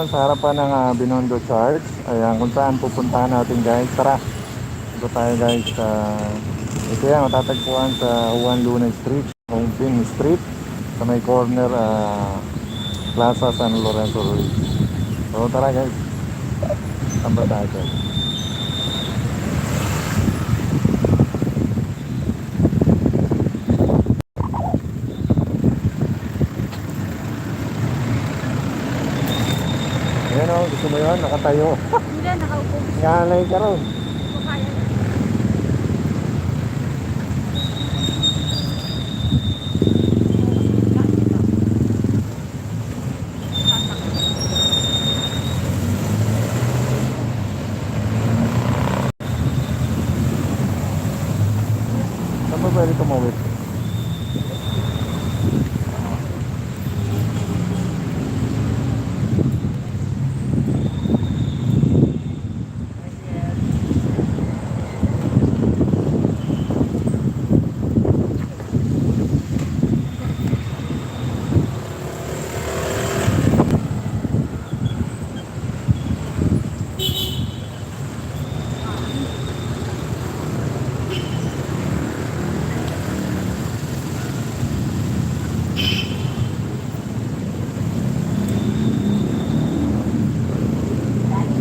ngayon sa harapan ng Binondo Church. Ayan, kung saan pupuntahan natin guys. Tara, ito tayo guys sa ito yan, matatagpuan sa Juan Luna Street, Ping Street, sa may corner Plaza San Lorenzo Ruiz. So tara guys, samba tayo guys. Ayan o, gusto mo yun? Nakatayo. Hindi, nakaupo. Nganay ka ron. Hindi ko kaya. Saan ba pwede tumawid?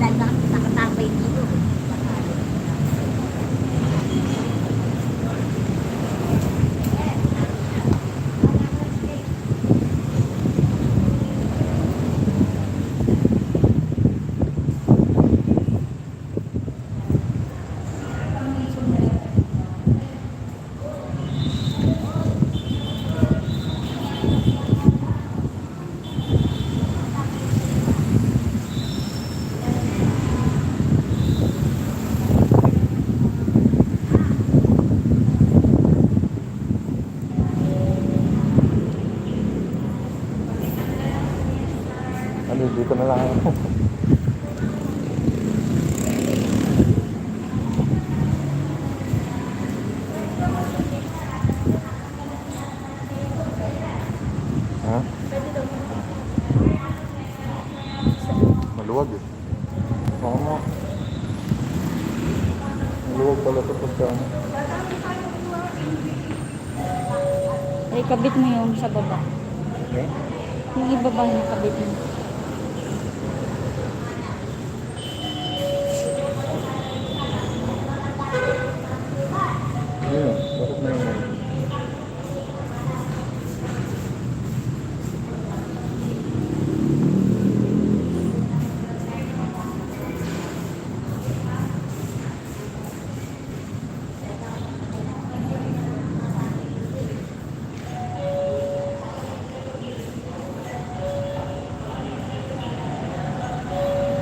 Dahil nakatambay dito. Ano, dito na lang ako. Ha? Maluwag eh. Oo nga. Maluwag pala ito pagka ano. Ay, kabit mo yung sa baba. Okay? Yung ibaba yung kabit mo. Ayun, bakit na yun?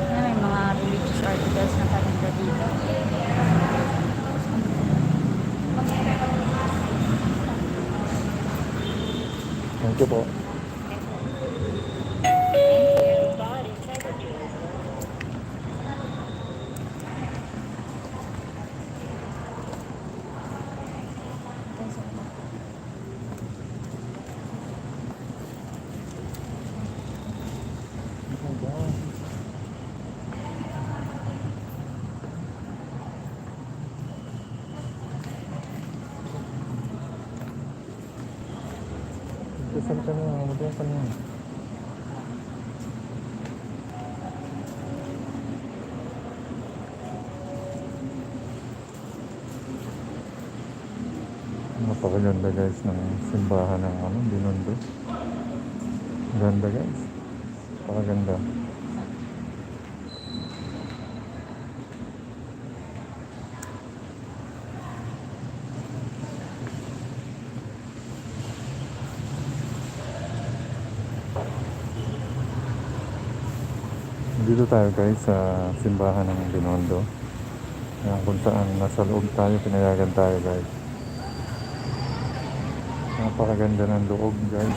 May mga religious articles na paninda dito. Thank you po. Saan ka na? Madiyan ka na. Napakaganda guys ng simbahan ng Binondo. Ganda guys. Napakaganda. Dito tayo guys sa simbahan ng Binondo. Ayan, kung saan nasa loob tayo, pinayagan tayo guys. Napakaganda ng loob guys.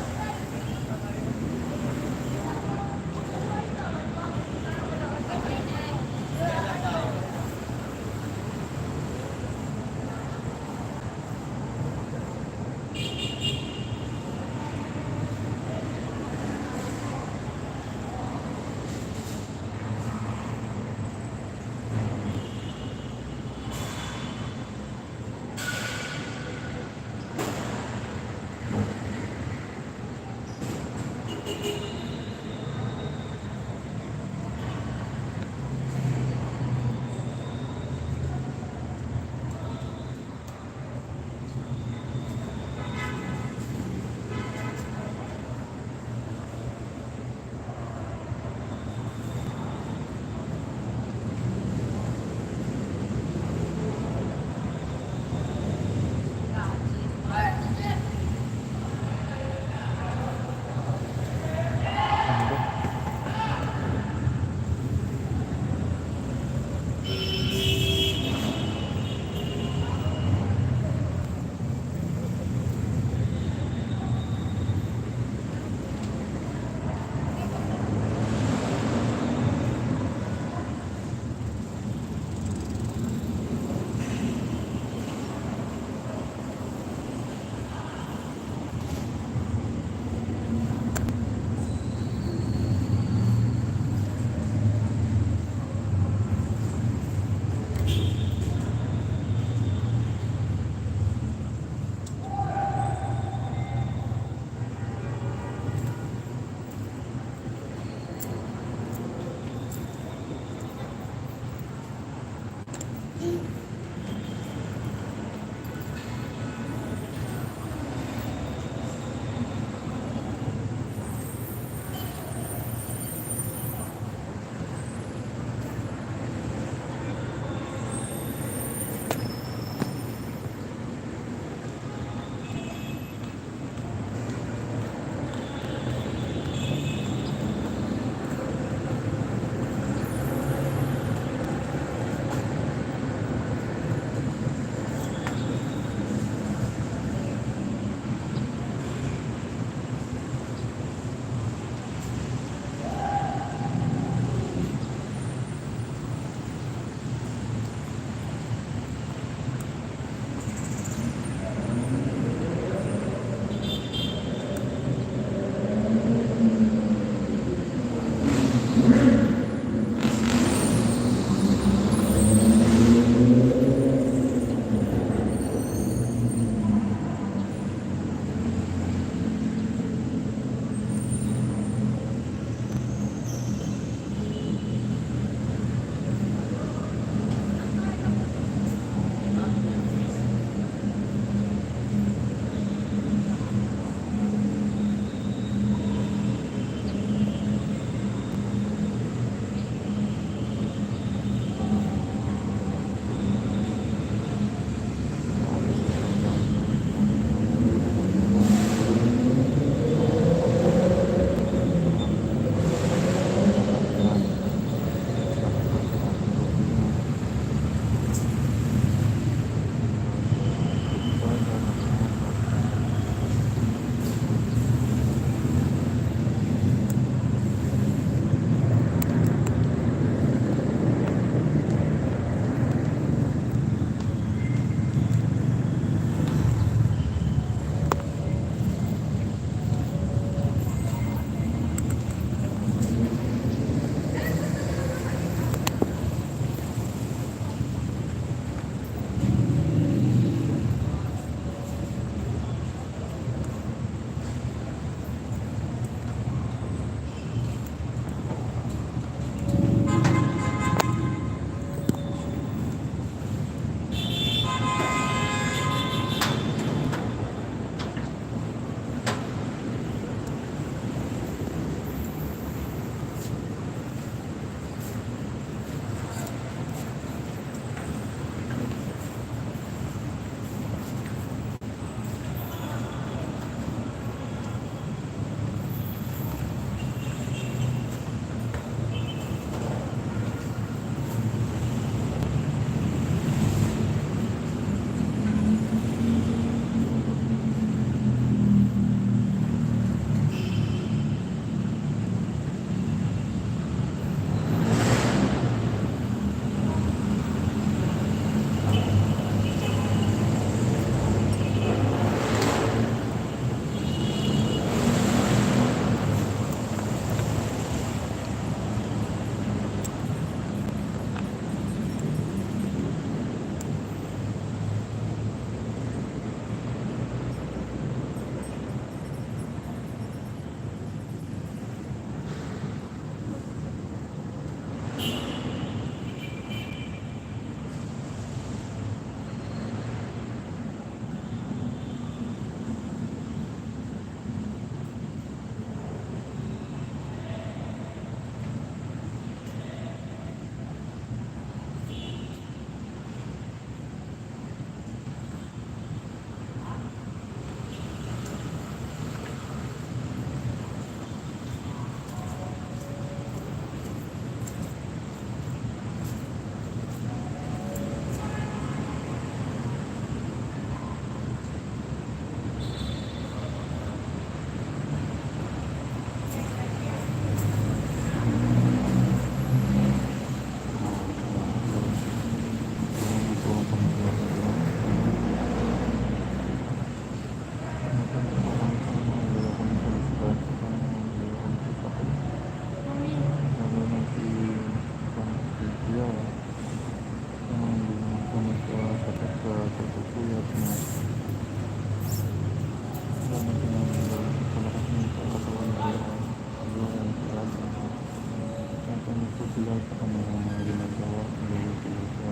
po sila sa kanilang mga ginagawa. Dahil sila sa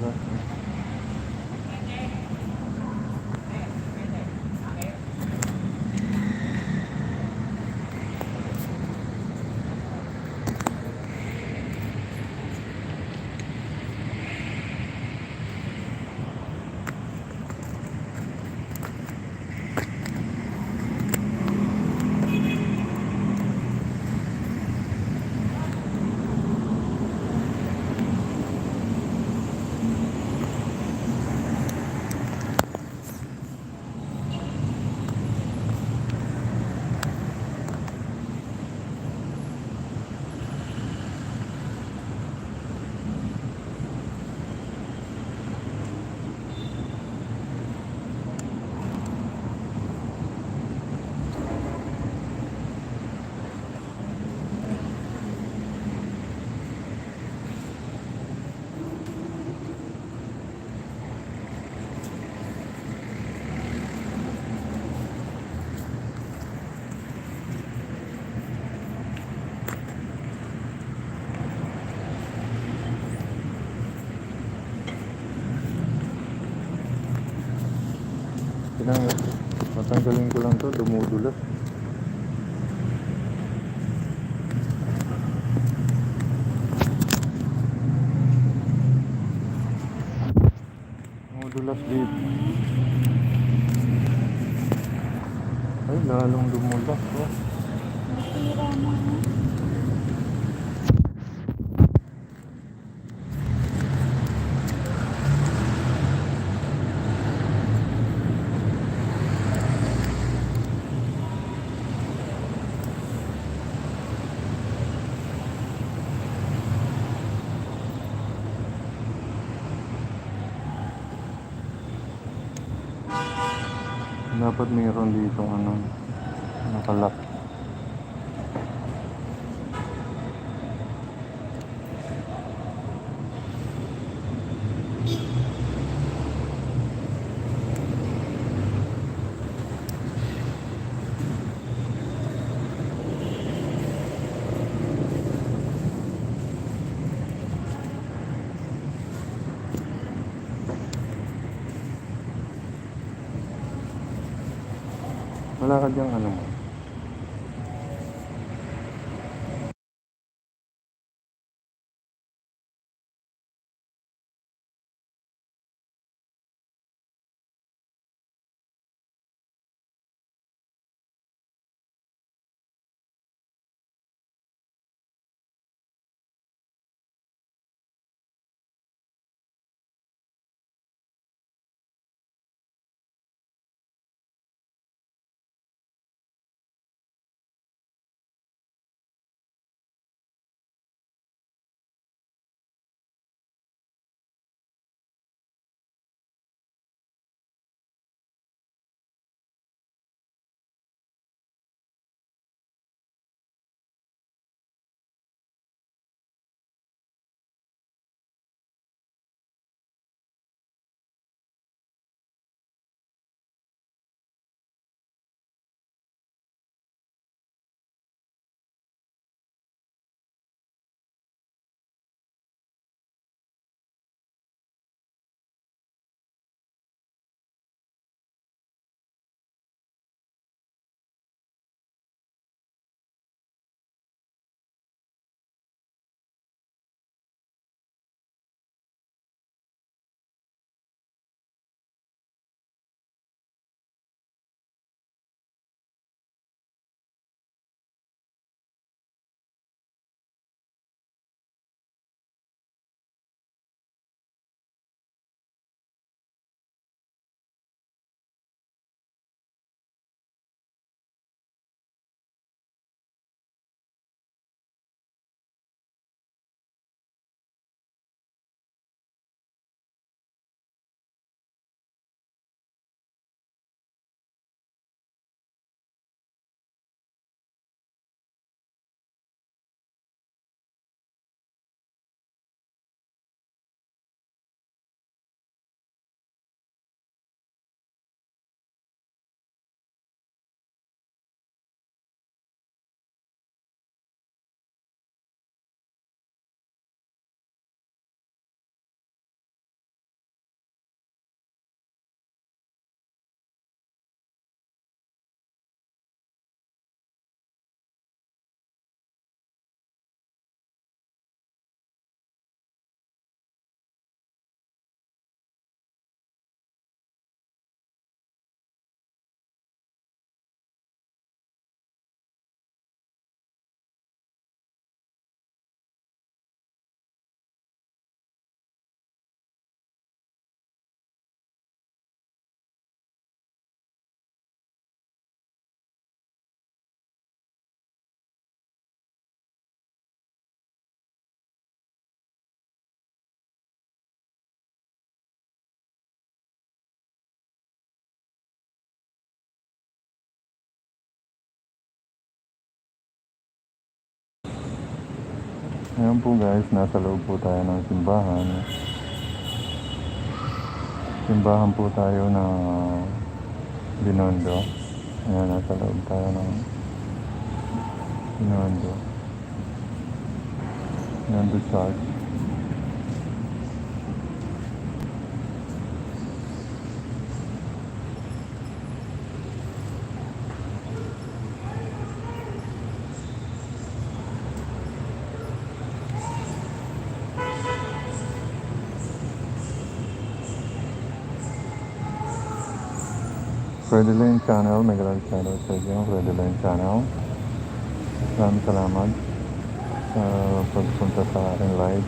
class. Kailangan matanggalin ko lang to, dumudulas. Dumudulas dito. Ay, lalong dumulas. Oh. Nasira na. Dapat mayroon dito ano, nakalak. Wala ka diyang ano mo. Ngayon po guys, nasa loob po tayo ng simbahan. Simbahan po tayo ng Binondo. Ayan, nasa loob tayo ng Binondo. Binondo Church. Freddy Lane Channel, may galang channel sa inyo, Freddy Lane Channel. Maraming salamat sa pagpunta sa aking live.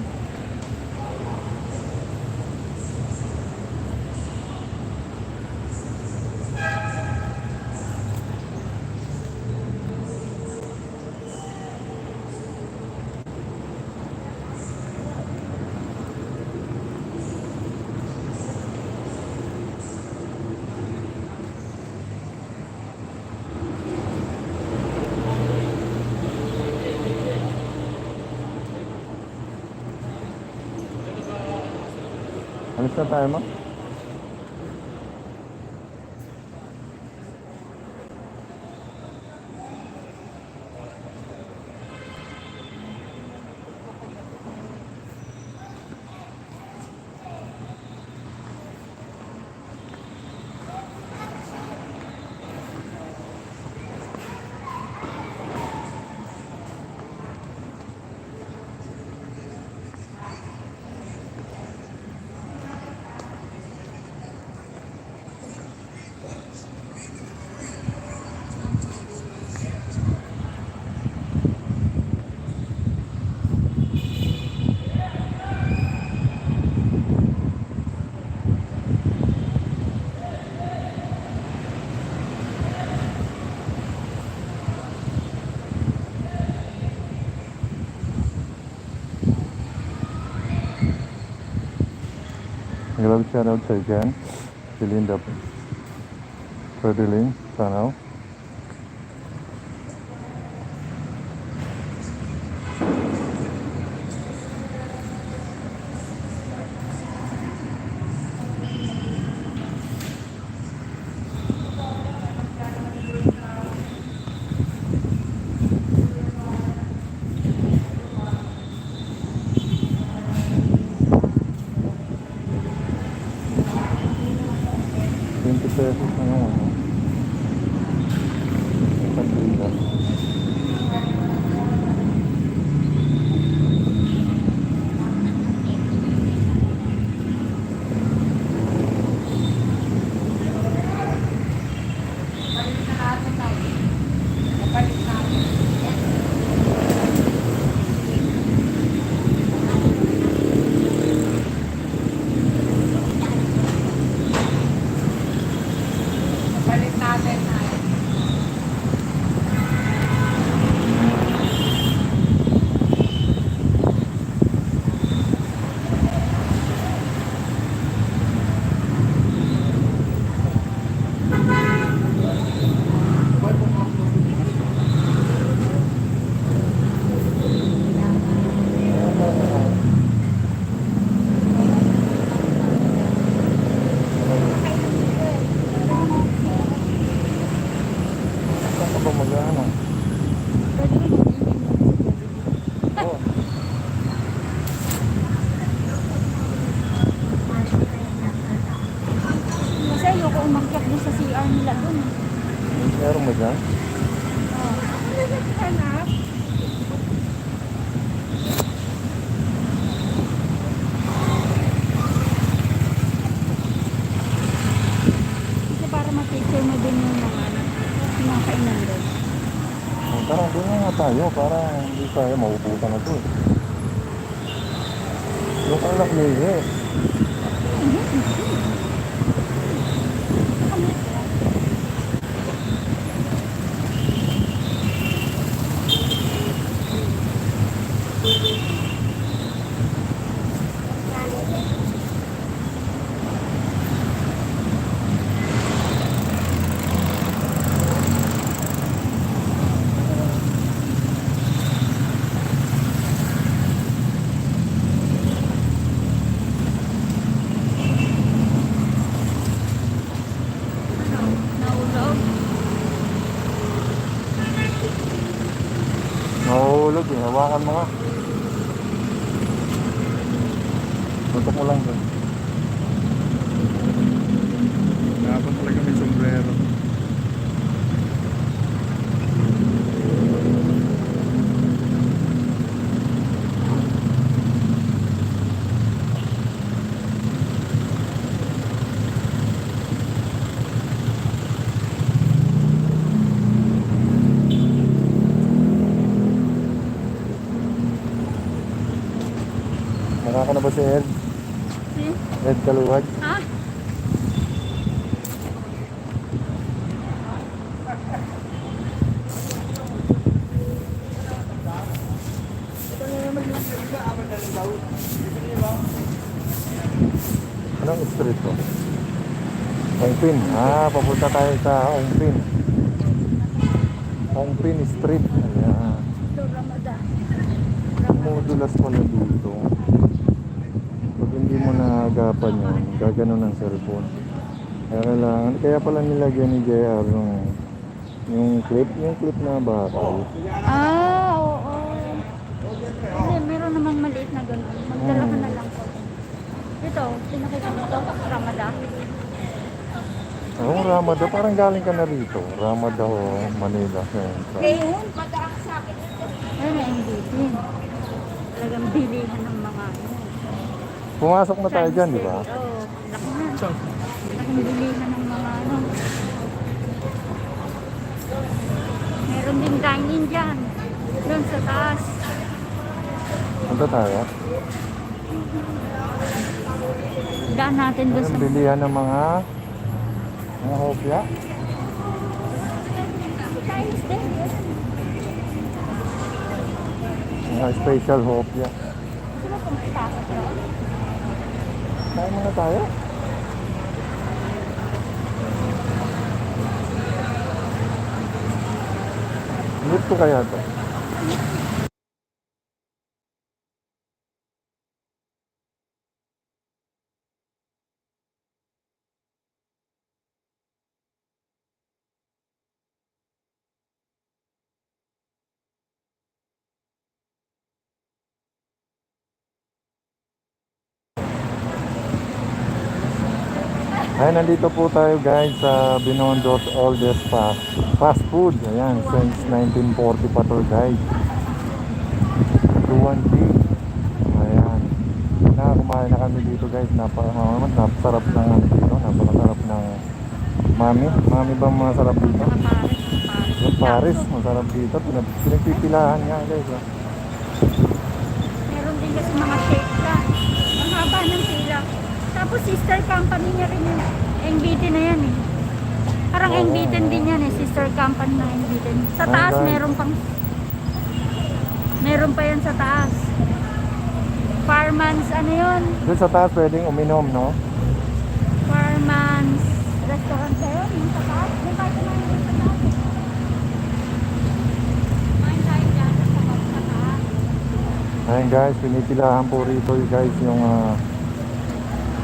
Alis na tayo, ma? Nag-love shoutout sa dyan. Si Linda po. Freddy Lane Channel. Pesos na yung ano. Patrida. Saan ka ba mag-ano? Oh, Kasi ayoko umakyat doon sa CR nila doon. meron mo dyan? Hanap. Kasi para ma-picture mo din yung mga kainan doon. Oh, tara, doon na nga tayo para hindi tayo maubutan na to eh. Yung alak niya eh. Tutok mo lang doon. Dapat talaga may sombrero. Nakaka na ba si Ed? Ed Kaluwag? Ha? Anong street to? Ongpin. Ah, papunta tayo sa Ongpin. Ongpin Street. Ayan. Ito, Ramadan. Modulas pala dito. Pag hindi mo naagapan yun, gaganon ng cellphone. Kaya pala nilagyan ni JR yung clip na bakal. Ah, oo. Hindi, meron namang maliit na ganun. Magdala ka na lang po. Ito, pinakita mo ito, Ramadan. Oo, Ramada. Parang galing ka na rito. Ramada o Manila Central. Ayun, padaak sa akin ito. Ayun, MVP. Talagang bilihan ng mga Pumasok na tayo dyan, di ba? Oo, laki na. Laking bilihan ng mga Meron din dine-in dyan. Doon sa taas. Punta tayo. Daan natin doon sa... Ang bilihan ng mga hopya. Chinese din. Mga special hopya. Gusto mo pumunta sa doon? Tayo muna tayo. Mute ko kaya to. Ay, nandito po tayo guys sa Binondo's oldest fast food. Ayan, since 1940 pa to guys. 2-1P. Ayan. Kumain na kami dito guys. Napasarap ng dito. Napakasarap ng mami. Mami ba masarap dito? Yung Paris, masarap dito. Pinagpipilahan nga guys. Meron din kasi mga shake lang. Ang haba ng pila. Tapos sister company niya rin yun. Engbitin na yan eh. Parang Oo. Engbitin din yan eh. Sister company na Engbitin. Sa taas guys. meron pa yan sa taas. Farmans, ano yun? Doon sa taas pwedeng uminom, no? Farmans restaurant ba yun? Yung sa taas? Yung kahit kumain din sa taas. Kumain tayo dyan sa taas. Ayun guys, pinipilahan po rito guys yung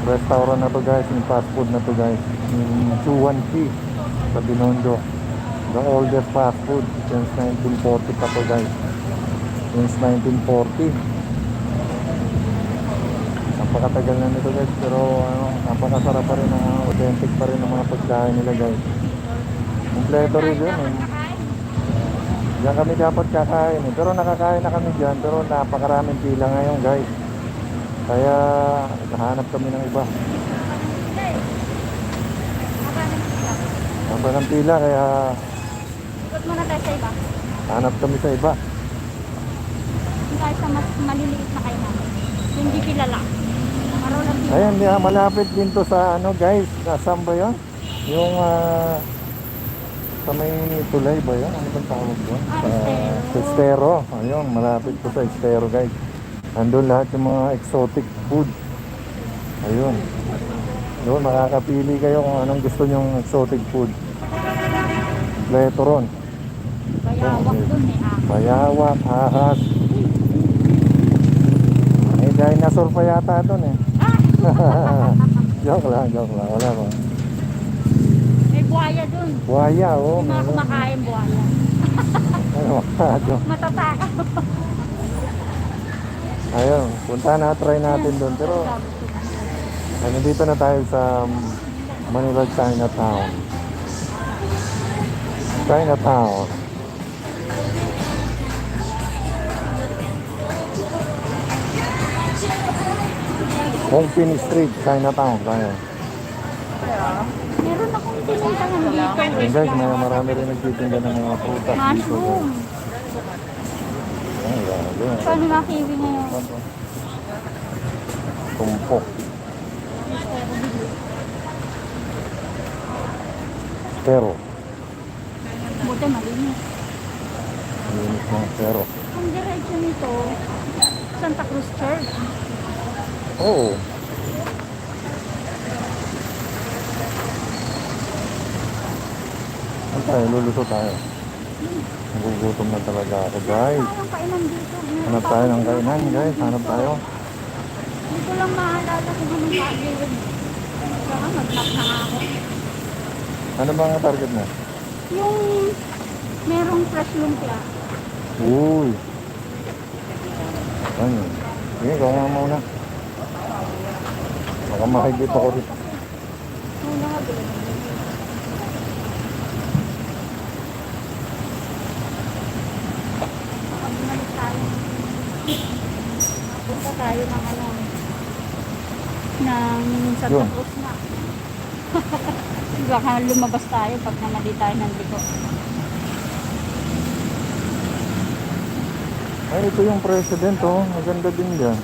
restaurant na to guys, yung fast food na to guys, yung 2-1P sa Binondo, the oldest fast food since 1940 pa to guys, since 1940. Napakatagal na nito guys, pero napakasarap pa rin, authentic pa rin ang mga pagkain nila guys. Kompleto rin yun eh. Diyan kami dapat kakain eh. Pero nakakain na kami dyan, pero napakaraming pila ngayon guys. Kaya hanap kami ng iba. Haba ng pila kaya Ikot muna tayo sa iba. hanap kami sa iba. Yung kahit sa mas maliliit na kayo namin. Hindi kilala. Araw lang din. Ayan, malapit din to sa ano guys. Saan ba yun? Yung sa may tulay ba yun? Ano bang tawag doon? Sa Estero. Ayun, malapit to sa Estero guys. Nandun lahat yung mga exotic food. Ayun. Doon makakapili kayo kung anong gusto nyong exotic food. Kompleto ron. Bayawak dun eh. Bayawak, ahas. May dinosaur pa yata doon eh. Joke lang. Wala ba? May buhaya dun. Buhaya, oh. Yung mga meron. kumakain buhaya. Ano, Matatakaw. Ayun, punta na, try natin doon. Pero, nandito na tayo sa Manila Chinatown. Chinatown. Hongpin Street, Chinatown. Tayo. Meron akong tinintahan dito. Ayun guys, marami rin nagtitinda ng mga prutas dito. Mushroom. Ay, grabe. Paano nga kiwi ngayon? Tumpok. Pero, Buti malinis. linis ng pero. Ang diretso nito, Santa Cruz Church. Oo. Ano tayo? Lulusot tayo. Nagugutom na talaga ako guys. Parang kainan dito. Hanap tayo ng kainan guys. Hanap tayo. Dito lang maalala kung anong kagawin. Baka mag-map na nga ako. Ano ba ang target mo? Yung merong fresh lumpia. Uy. Ano? Sige, ikaw nga muna. Baka makikita ko rin. Muna nga bilhin. Baka bumalik tayo. Punta tayo ng ano. Ng Santa Yun. Cruz na. Baka lumabas tayo pag namali tayo ng liko. Ay, ito yung president oh. Maganda din yan.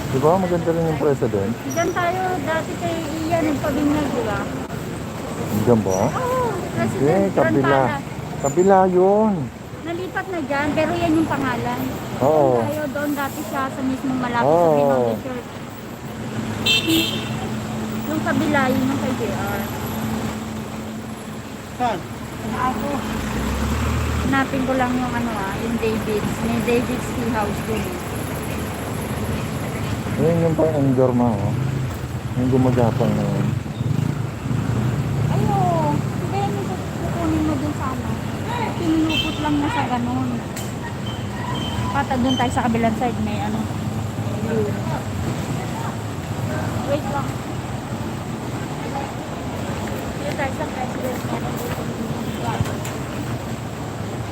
Di ba? Maganda rin yung president. Diyan tayo dati kay Ian nagpabinyag, di ba? Diyan ba? Oo, Hindi, President John kabila. Pala. Kabila yun. Nalipat na dyan, pero yan yung pangalan. Oo. Tayo doon dati siya sa mismong malapit Oo. sa Binondo Church. Yung kabila, yun yung kay JR. Saan? Ako. Hanapin ko lang yung ano yung David's. May David's Tea House doon. Yun yung pang Enderma oh. Yung gumagapang na yun. Ayo, hindi yan yung kukunin mo dun sa ano. Pinulupot lang na sa ganun. Pata doon tayo sa kabilang side, may ano. Blue. Wait lang. Dito tayo sa president.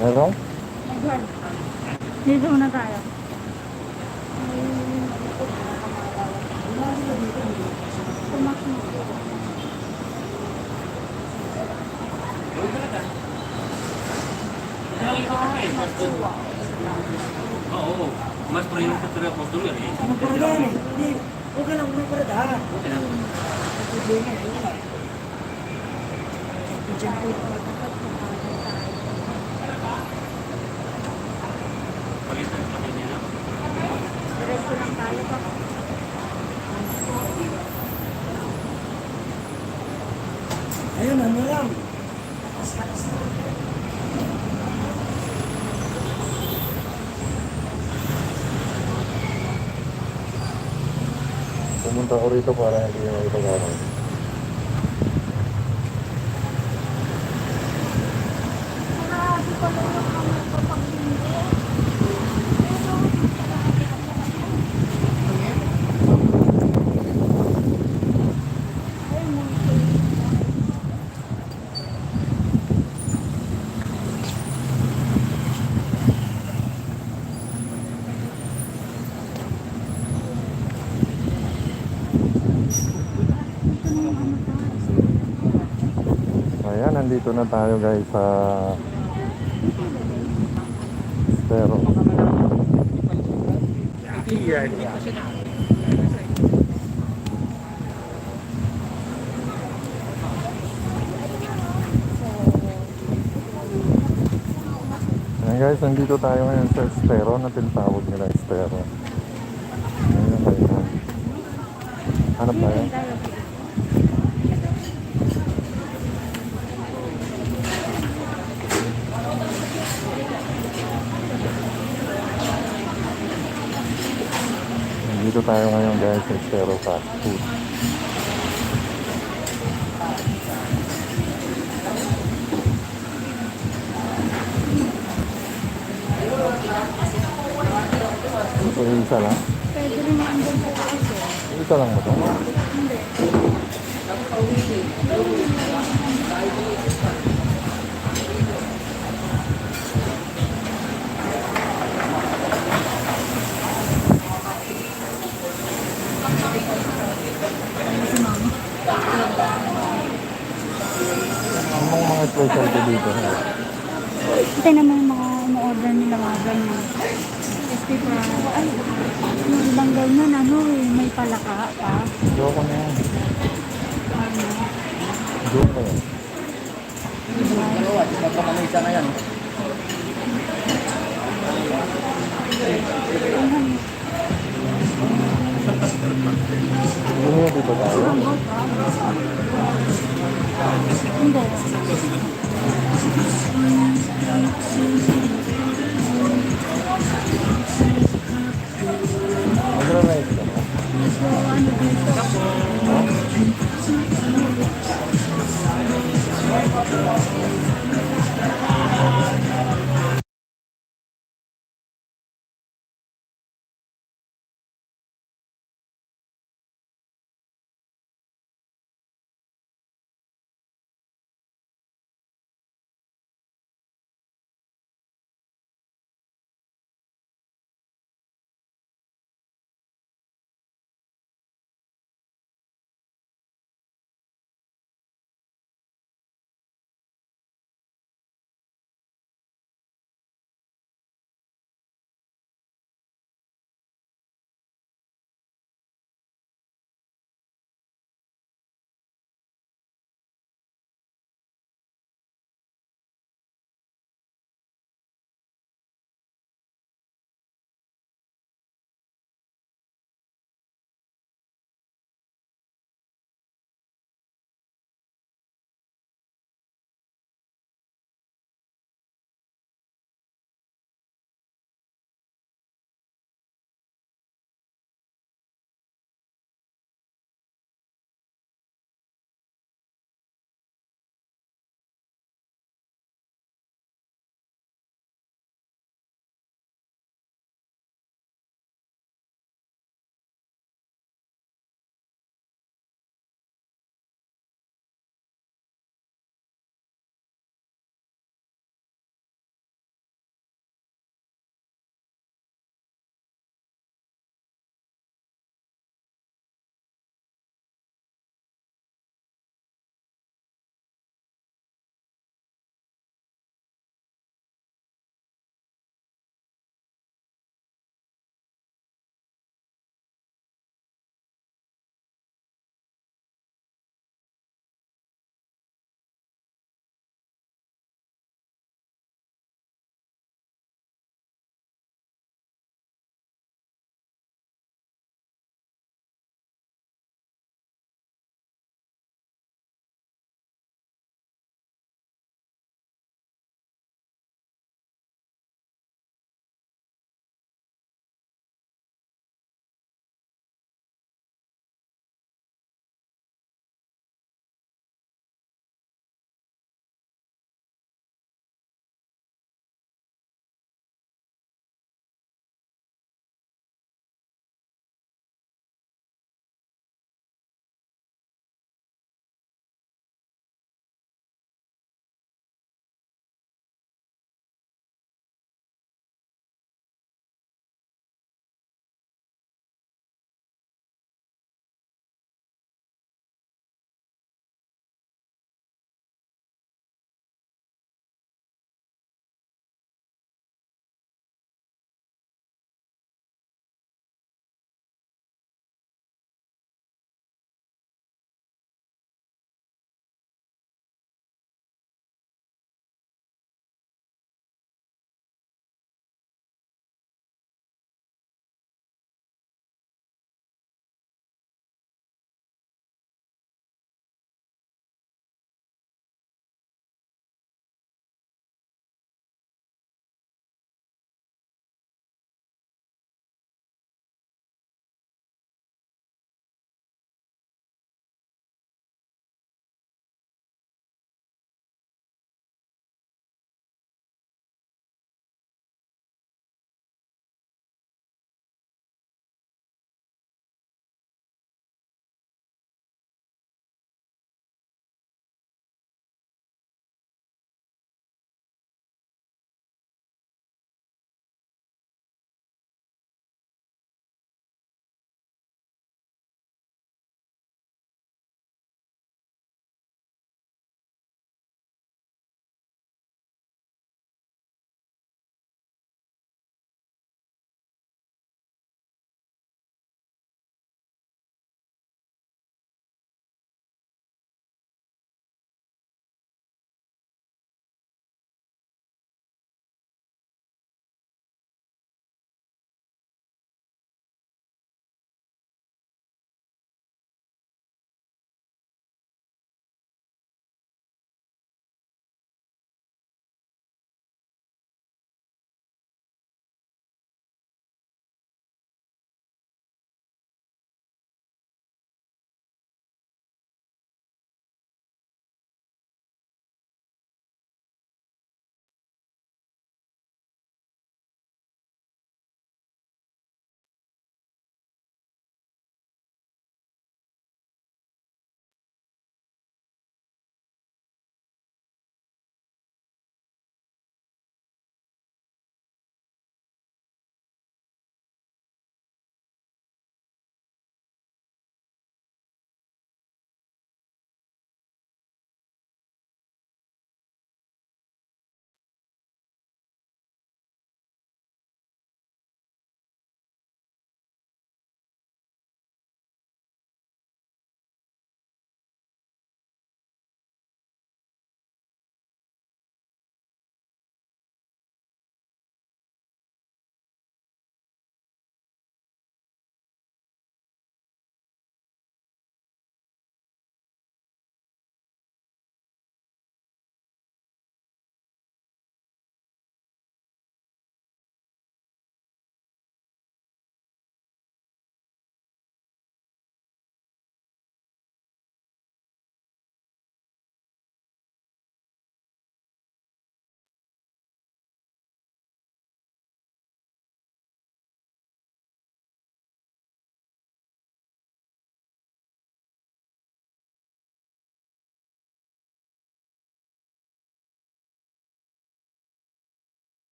Meron? Ayan. Dito muna tayo. Tumak mo. Oo, mas perlu kita apostol ya. Ano para yan eh? Hindi. Okay lang, ano para daan? Problema eh. Wala. Diyan po. Palitan pa din nila. Diretso lang tayo pa. Ayun, ano lang. Pumunta ko rito para hindi nyo ipagawa. Marami pa lang yung mga kapag-hindi. Ay, multo. Ayan, nandito na tayo guys sa Estero. Ayan guys, nandito tayo ngayon sa Estero na tinatawag nila Estero. Ayan na tayo. Hanap tayo. Dito tayo ngayon guys sa Estero Fast Food. So, isa lang? Pwede rin andun po kasi. Isa lang ba ito? Hindi. Si mama. Anong mga specialty dito? Ito naman yung mga umu-order nila mga ganyan. SP para, ay, yung ibang ganyan, ano eh, may palaka pa. Joke na yan. Ano, Joke na yan. Dalawa, magkakamisa na yan. Hindi niya dito tayo. hindi. Magra-rice ka ba? So, ano dito?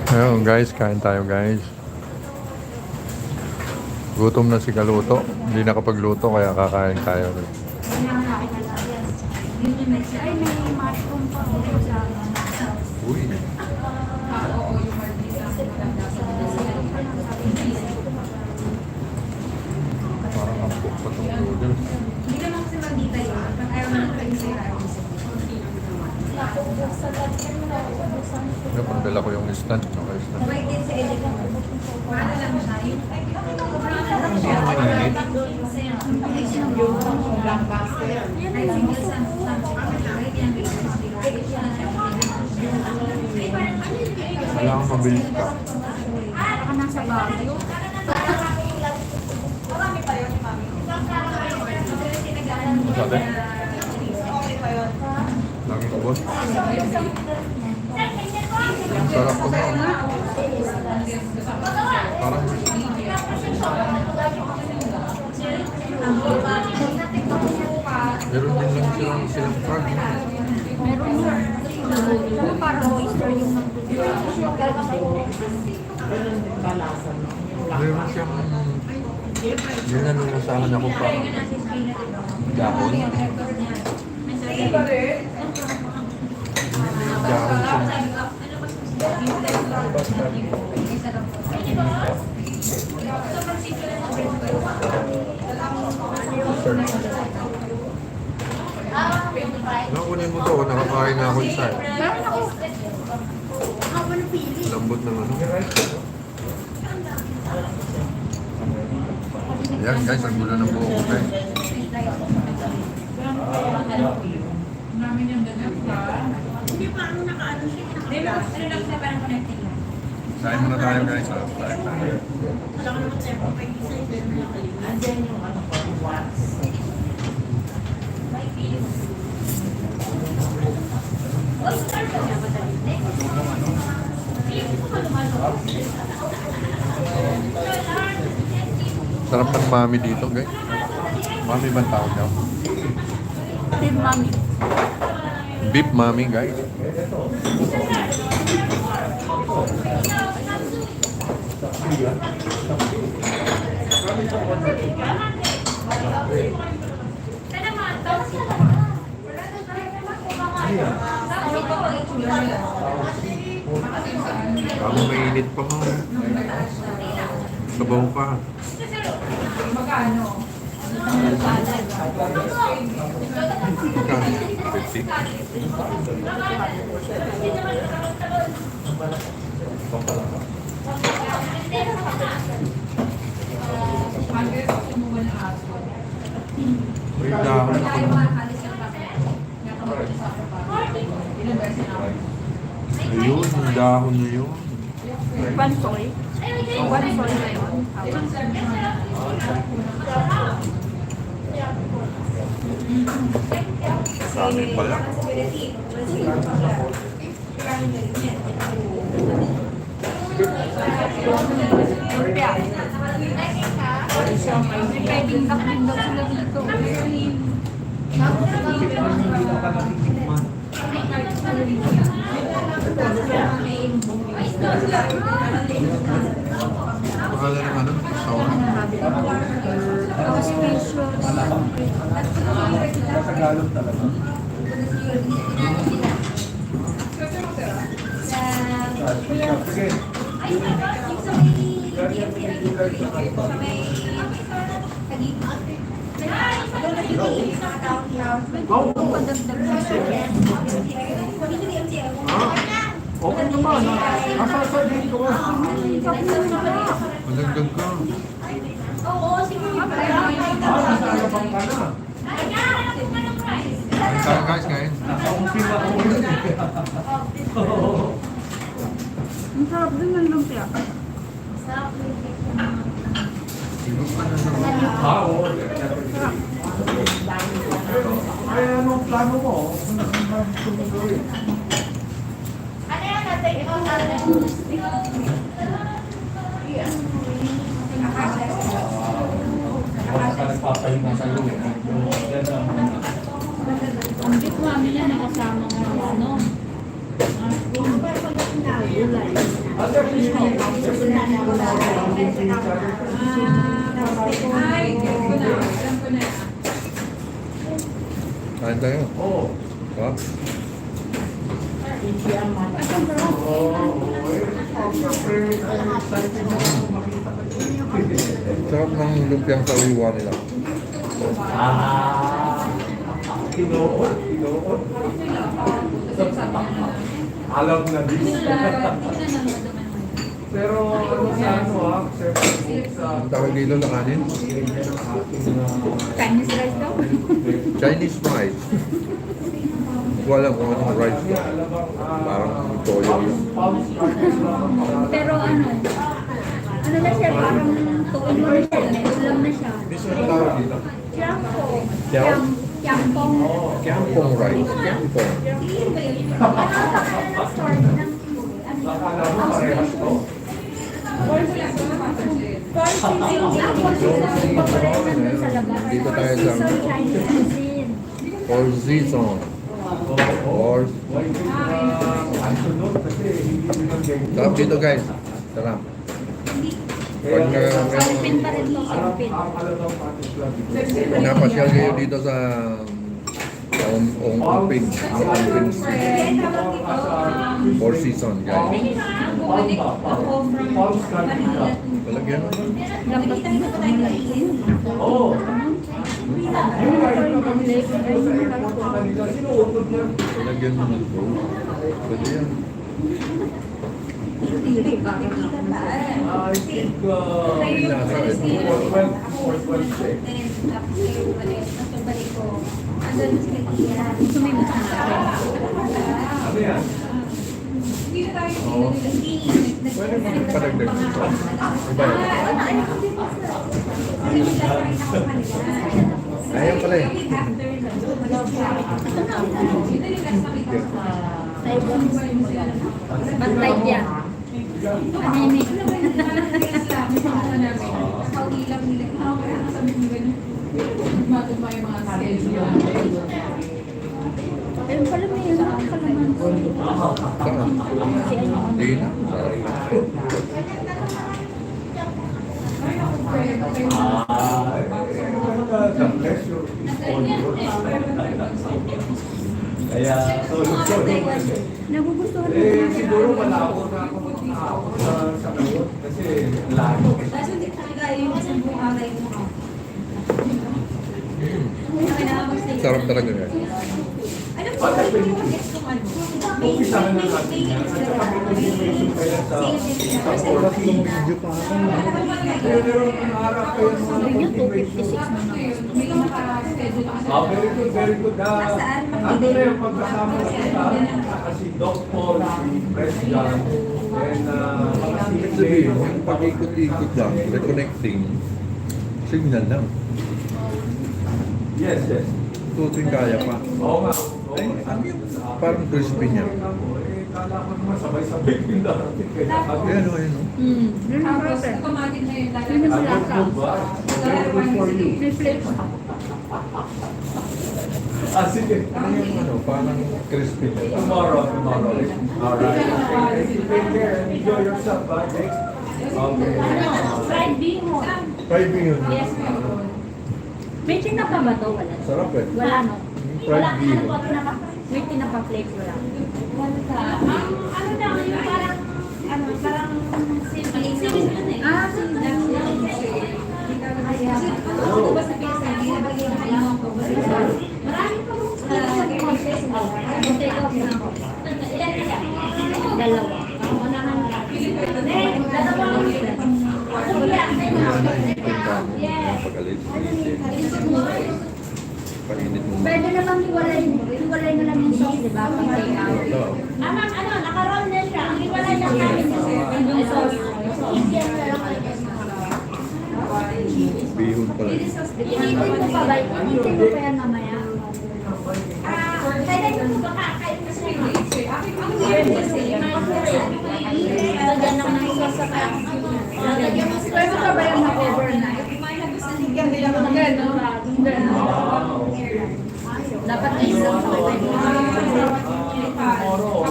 Ayun guys, kain tayo guys. Gutom na si Kaluto. Hindi nakapagluto kaya kakain tayo. Ay, may mushroom pa ako sa Uy. Parang ampok pa itong noodles. Hindi naman kasi magdita yun. Pag ayaw mo na kayo sa'yo, ayaw mo sa'yo. Ano, pandala ko yung stand. Okay, stand. Sabay din sa edit ko. Paano lang siya? Yung Kailangan mabilis ka. Baka nasa Baguio. Sabi? Laging ubos. Ang sarap ko mo. Parang meron din lang silang frog. Meron yun. Yung parang oyster yung Meron siyang ginanungusahan ako pa dahon. Dahon siya. Nakunin mo to, nakakain na ako isa. meron ako. Lambot ng ano. Ayan guys, ang gulo ng buhok ko guys. Sain muna tayo guys. Sain tayo. Sarap ng mami dito guys. Mami ba ang tawag niya? Team Mami. Beef mami guys. Ang mainit pa mo. Sabaw pa. May dahon ako. Ayun, yung dahon na yun. Bansoy. Bansoy na yun. Dami pala. Lumpia. May pwedeng duck din daw sila dito. Pangalan ng ano? Restaurant? Padagdag sa suya. Okay naman. Asa sa dito ka? Malagdag ka. Nasa alabang ka na. Kain tayo guys, kain. Nakaungpil ako. Ang sarap din ng lumpia. Oo. Ay, anong plano mo? Ano gusto mo gawin? Ang bit mami niya nakasama ng ano. Kain tayo. Ha? Sarap ng lumpiang sariwa nila. Alam na din. Pero ano sa ano sir, sa Ang tawag dito na kanin? Chinese rice daw. Chinese rice. Hindi ko alam kung anong rice to. Parang toyo yun. Pero ano na siya, parang tuon mo na siya, may ulam na siya. Anong tawag dito? Kiampo. Kiam? Kiampong. Kiampong rice. Kiampong. Ano ang pangalan ng store ng parehas to. Dito tayo sa Four Seasons. Four. Sarap dito guys. Sarap. Pag Songpin pa rin to, songpin. napasyal kayo dito sa Ongping. Ongping Street. Four Seasons guys. Palagyan mo. Oo. Palagyan mo ng gold. Pwede yan. I think, Sumimo sa natin. ano yan? Oo. Pwede mo rin padagdag dito. Iba yan. Ayan pala eh. Bantay niya. Anemic. Ayun pala may mga kalaman. Saan? Hindi na. Kaya, Nagugustuhan mo eh, siguro malabo na ako sa kawot kasi lalo. Sarap talaga guys. Umpisahan na natin yan. At saka may kaya sa oras ng video pa ako. Pero ang harap kayo mga motivation. Very good, very good. Ano na yung pagkasama na kita? Si Doc Paul, si President, and mga Sabihin, yung pag-ikot-ikot lang, reconnecting, signal lang. Yes, yes. Tuting kaya pa. Oo nga. Ay, ano yung parang crispy niya? Kala ko naman sabay-sabay yung darating kaya sabi. Ayan o, ayan o. Yun ang process. Yun yung malasa. Very good for you. May flavor. Sige. Ano yung ano, parang crispy niya. Tomorrow. Alright. Take care. Enjoy yourself, Jake. Okay. Fried bihon. Fried bean. Yes, ma'am. May tinapa ba to? Wala. Sarap eh. Wala, no? Fried bean. May tinapa flake wala. Ano na, yung parang, parang simple. Ah, sinigang. Ano ba sa pesa? Hindi na bagay na kailangan ko. Marami pa mo. Dalawa. Ayan na yung punta mo. Yung pag-alit. Painit mo. Pwede naman hiwalay na lang yung sauce, di ba? Pag take out. Ito. Nakaroon na siya. Ang iwalay lang namin kasi. Yung sauce. Indian na lang. Bihon pala. Initin mo pa ba? Initin mo pa yan mamaya. Kaya nyo ba kakain mo siya? Lagyan lang ng sauce sa kaya. Pwede ka ba yan mag-overnight? Dapat isang sa Tomorrow,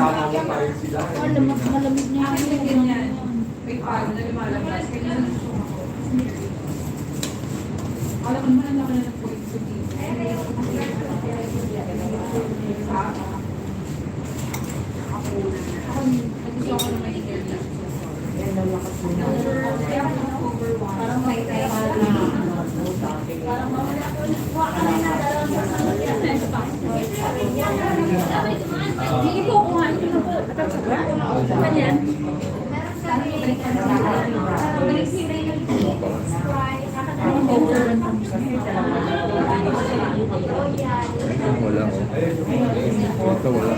kasama mo tayo sila. Malamig na yung May palo na lumalabas. Alam mo naman ako na nag-point to dito. Ako, nag-gusto ako na may internet. Parang may tayo hindi po kumain ko po. Ganyan. Wala. Ito wala.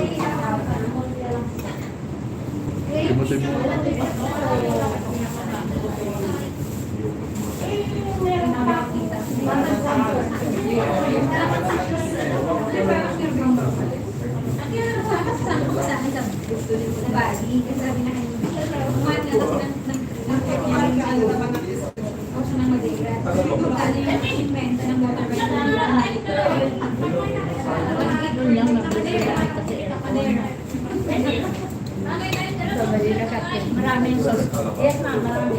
Timutin mo. Maraming sauce. Yes, ma'am. Marami.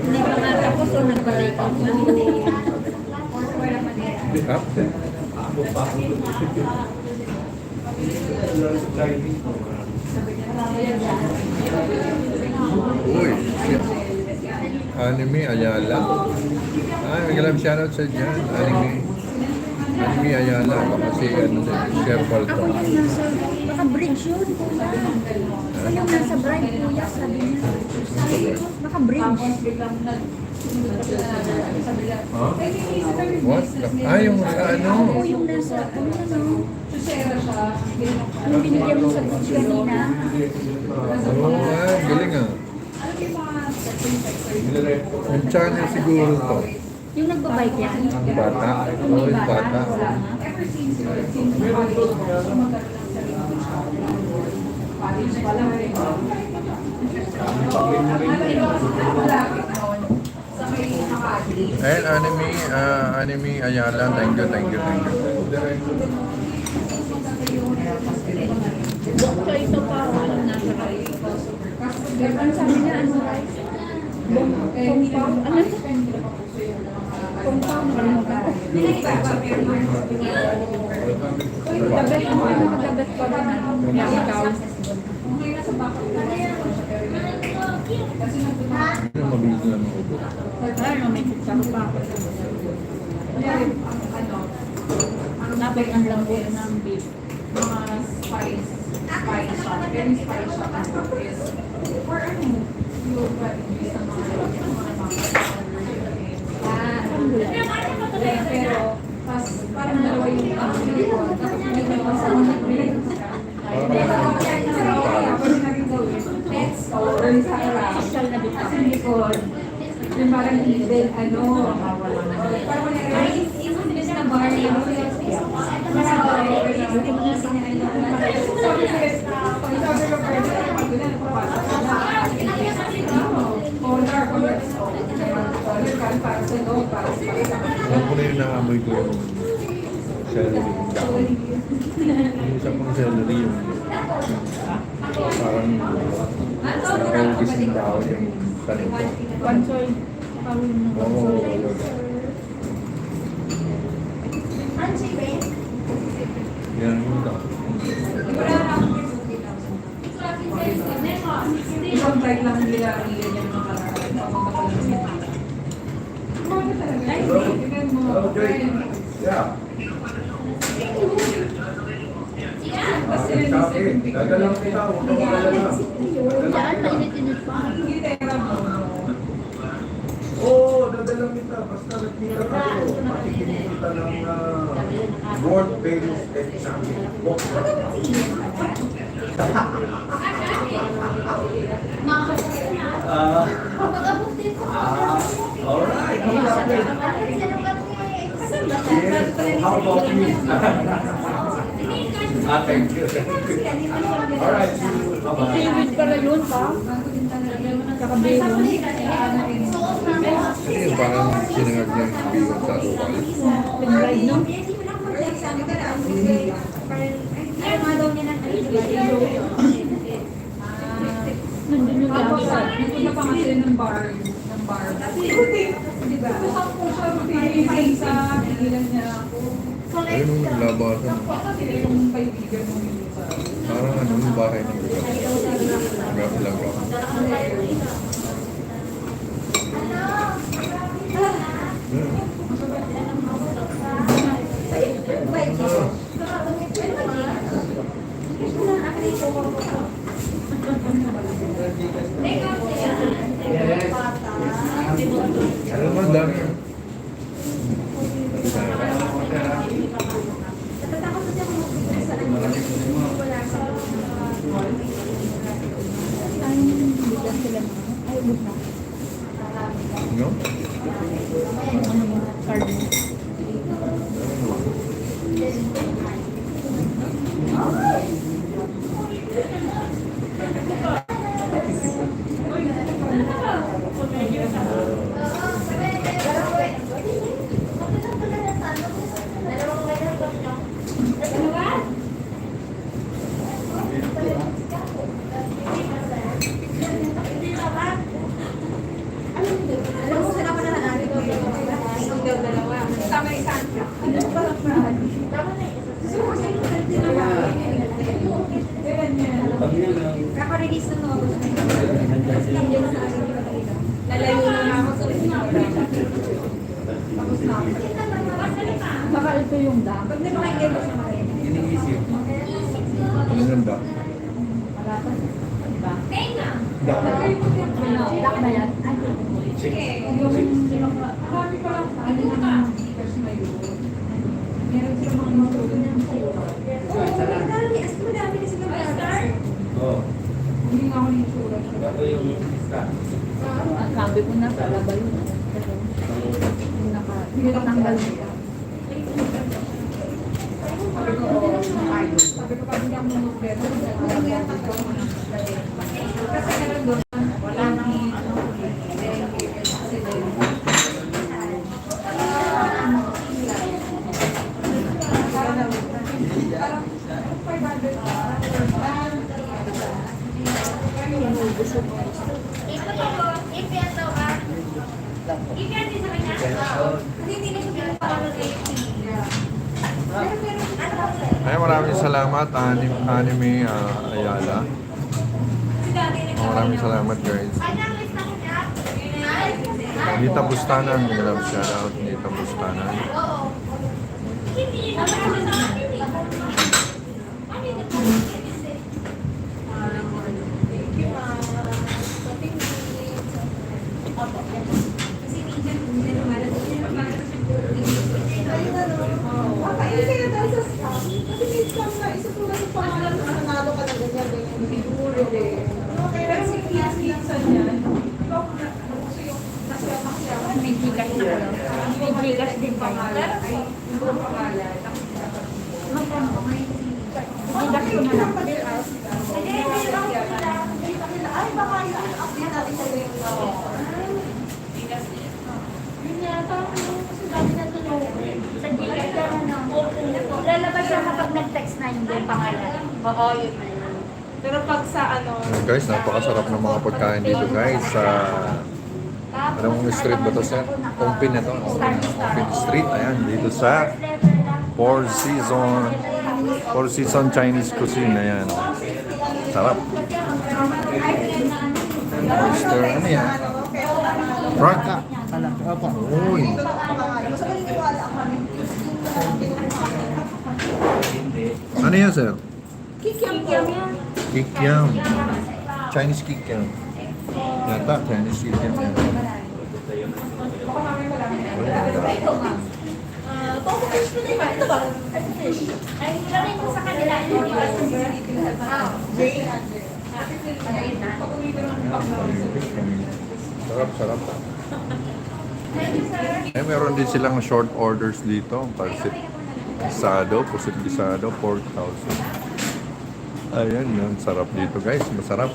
Hindi pa nga tapos o nagbalik ako. After. Uy, Anime Ayala. May galang shoutout sa dyan. Anime Ayala. Baka si Chef Walton. Baka bridge yun. Yung nasa bride, kuya, sabi niya. Baka bridge. What? Yung sa ano? Oo, yung nasa, yung binigyan mo sa bridge kanina. Oo, galing ah. Yung channel siguro to. Yung nagbabike yan. Ang bata. Oo, yung bata. And Anime Ayala, thank you. So, ito pa, walang nasa rice. Ang sabi niya, ano rice? Compound. Ano ito? Compound. Dagat mo, dagat pa rin. Yung ikaw. Yung mabilis lang ako. Ano, may kutsara pa. Napag ang lambot ng beef. Mga spice shop. Very spice shop. For ano, yung sa mga pero pas parang dalawa yung tapos may naman sa mga let's go sa harap social na dito kasi likod yung parang even ano parang wala imbes na bar yung nasa bar yung mga Alam ko na yung naamoy ko yung celery. Yung isa pang celery yung parang nakakagis ng tao yung tanim ko. Pansoy. Oo. Yan yung daw. Isang bike lang nila iyan yung mga karaan. Yeah. Gagalang kita, huwag ka magalala. Yan, mainit-init pa. Oo, dadalang kita. Basta nagkita tayo. Makikinig kita ng World Famous Exam Book. Alright. Yes, how about you? Thank you. Alright, bye-bye. Favorite pala yun, pa. Kakabelo. Kasi parang sinangag niya yung biwan sa lupa. Pinride, no? sila ng bar. Di ba? Kusang po siya, isa, pigilan niya ako. Ayun yung naglabasan. Baka sila yung kaibigan mo sa... Parang ano yung bahay ng Grab. Alam mo, dami. No? Kaka-release na ako. Lalayo na ako sa tapos na ako. Baka ito yung dam. Pag nakakita ko sa mga Ano yun ba? Wala pa. Diba? Dami. Dak na yan. marami pa lang sa ano na stickers na yun. Meron sila mga matulog ng madami kasi ng Oo. hindi nga ako yung sura. Ito yung isa. Ang sabi ko na, palaba yun. Yung nakatanggal nila. Sabi ko pag hindi ako manuklero, kasi meron doon, wala nang Ay, maraming salamat, Anime Ayala. Maraming salamat, guys. Nita Bustanan, may love shout out, Nita Bustanan. May Gcash na kayo. May Gcash din kayo. Gcash ko na lang. Lalabas siya kapag nag-text na yung pangalan. Oo, yun na yun. Pero pag sa ano, Guys, napakasarap ng mga pagkain dito, guys. Sa anong street ba to, sir? Ongpin na to. Ongpin Street. Ayan, dito sa Four Season Chinese Cuisine. Ayan. Sarap. Oyster, ano yan? Franca. Uy. Ano yan, sir? Kikiam yan. Kikiam. Chinese kikiam. Yata, Chinese kikiam yan. Ay, ilagay mo sa kanila. Sarap, sarap. Eh, meron din silang short orders dito. Pansit Gisado, pusit gisado, 4,000. Ayan, ang sarap dito, guys. Masarap.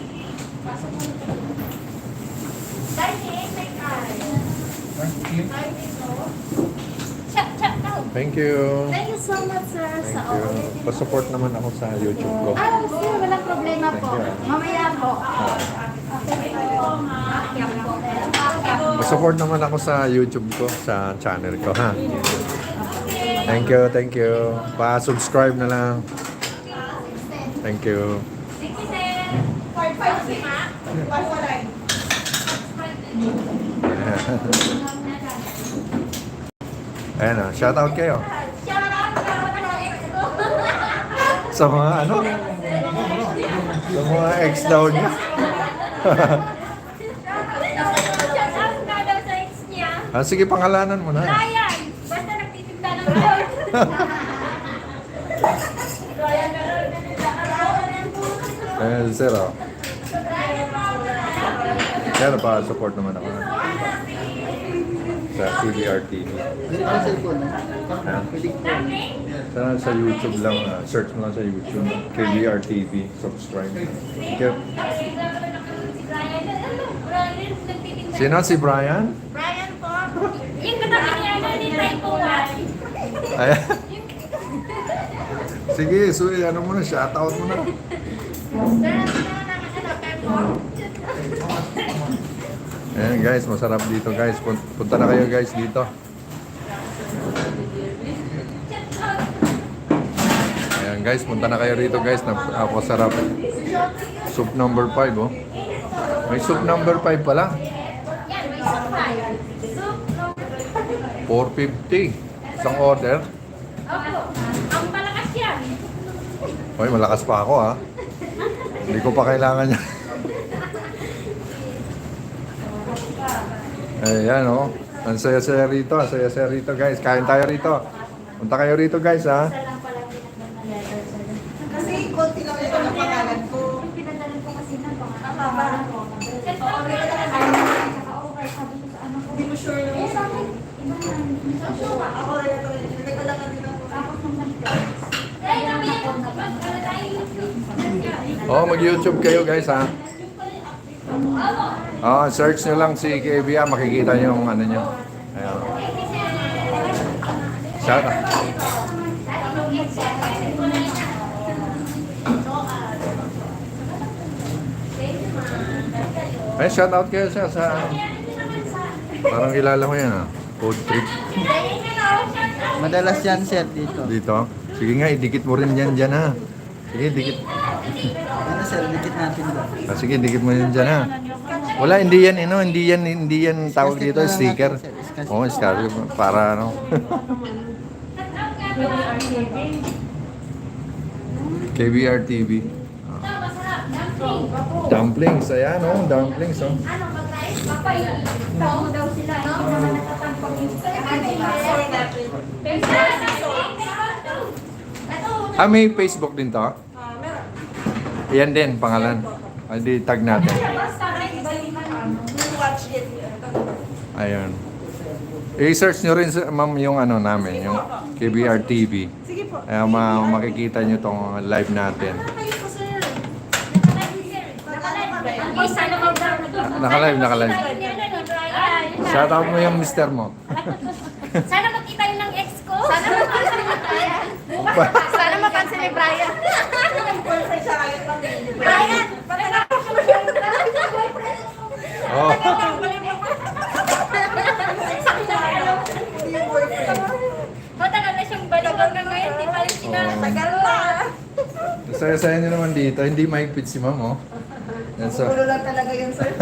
Thank you. Thank you so much, sir. Thank you. Pa-support naman ako sa YouTube ko. Ah, sir, walang problema po. Thank you. Mamaya po. Support naman ako sa YouTube ko, sa channel ko, ha? Thank you, thank you. Pa-subscribe na lang. Thank you. Ayan o, shout out kayo. Sa mga ano? Sa mga ex daw niya. Sige, pangalanan mo na. Ryan! Basta nagtitinda ng gold. Ayan, sir o. Kaya pa-support naman ako. Sa CBR TV. Sa YouTube lang, search mo lang sa YouTube. KBR TV, subscribe. Thank you. Sino si Brian? Brian po. Yung katabi niya na ni Typo Ayan. Sige, ano mo na, shoutout mo na. Ayan guys, masarap dito guys. Punta na kayo guys dito. Ayan guys, punta na kayo rito guys. Napakasarap. Soup number 5 oh. May soup number 5 pala. Yan, may supply. Soup number 450. Isang order. Opo. Ang malakas yan. Hoy, malakas pa ako ha. Hindi ko pa kailangan yan. Ayan oh. Ang saya-saya rito. Ang saya-saya rito guys. Kain tayo rito. Punta kayo rito guys ha. Kasi konti lang ito ang pangalan ko. Pinadalan ko kasi ng pangalan ko. Hindi mo sure yung isa ko. Ako rin ito. Nagkalakan din ako. Oh, mag-YouTube kayo guys ha. Oh, search nyo lang si KBA, makikita nyo yung ano nyo. Ayan. Shout out. Ay, shout out kayo siya sa ano. Parang kilala ko yan ha. Food trip. Madalas yan sir dito. Dito. Sige nga, idikit mo rin yan dyan ha. Sige, dikit. Ano sir, dikit natin ba? Sige, dikit mo yan dyan ha. Wala, hindi yan, hindi yan tawag dito, sticker. Oo, sticker. Para ano. KBR TV. Dumplings, ayan oh, dumplings oh. Ano, mag-rice? Papay. Tao daw sila. Hindi naman nakatampang yung Ah, may Facebook din to? Yan din, pangalan. Ay, di tag natin. Watch it. Ayun. I-search nyo rin ma'am yung ano namin, yung KBR TV. Sige po. Makikita nyo tong live natin. Kayo po, sir. Isa na Naka-live, naka-live. Shoutout mo yung mister mo. Sana makita yun ng ex ko. Sana mapansin ni Brian. Sana mapansin ni Brian. Brian! Oh. Matagal na siyang balikan na ngayon. Di pa rin sinatagal pa. Saya-saya nyo naman dito. Hindi mahigpit si ma'am, oh. Yan so. Ulo lang talaga yun, sir.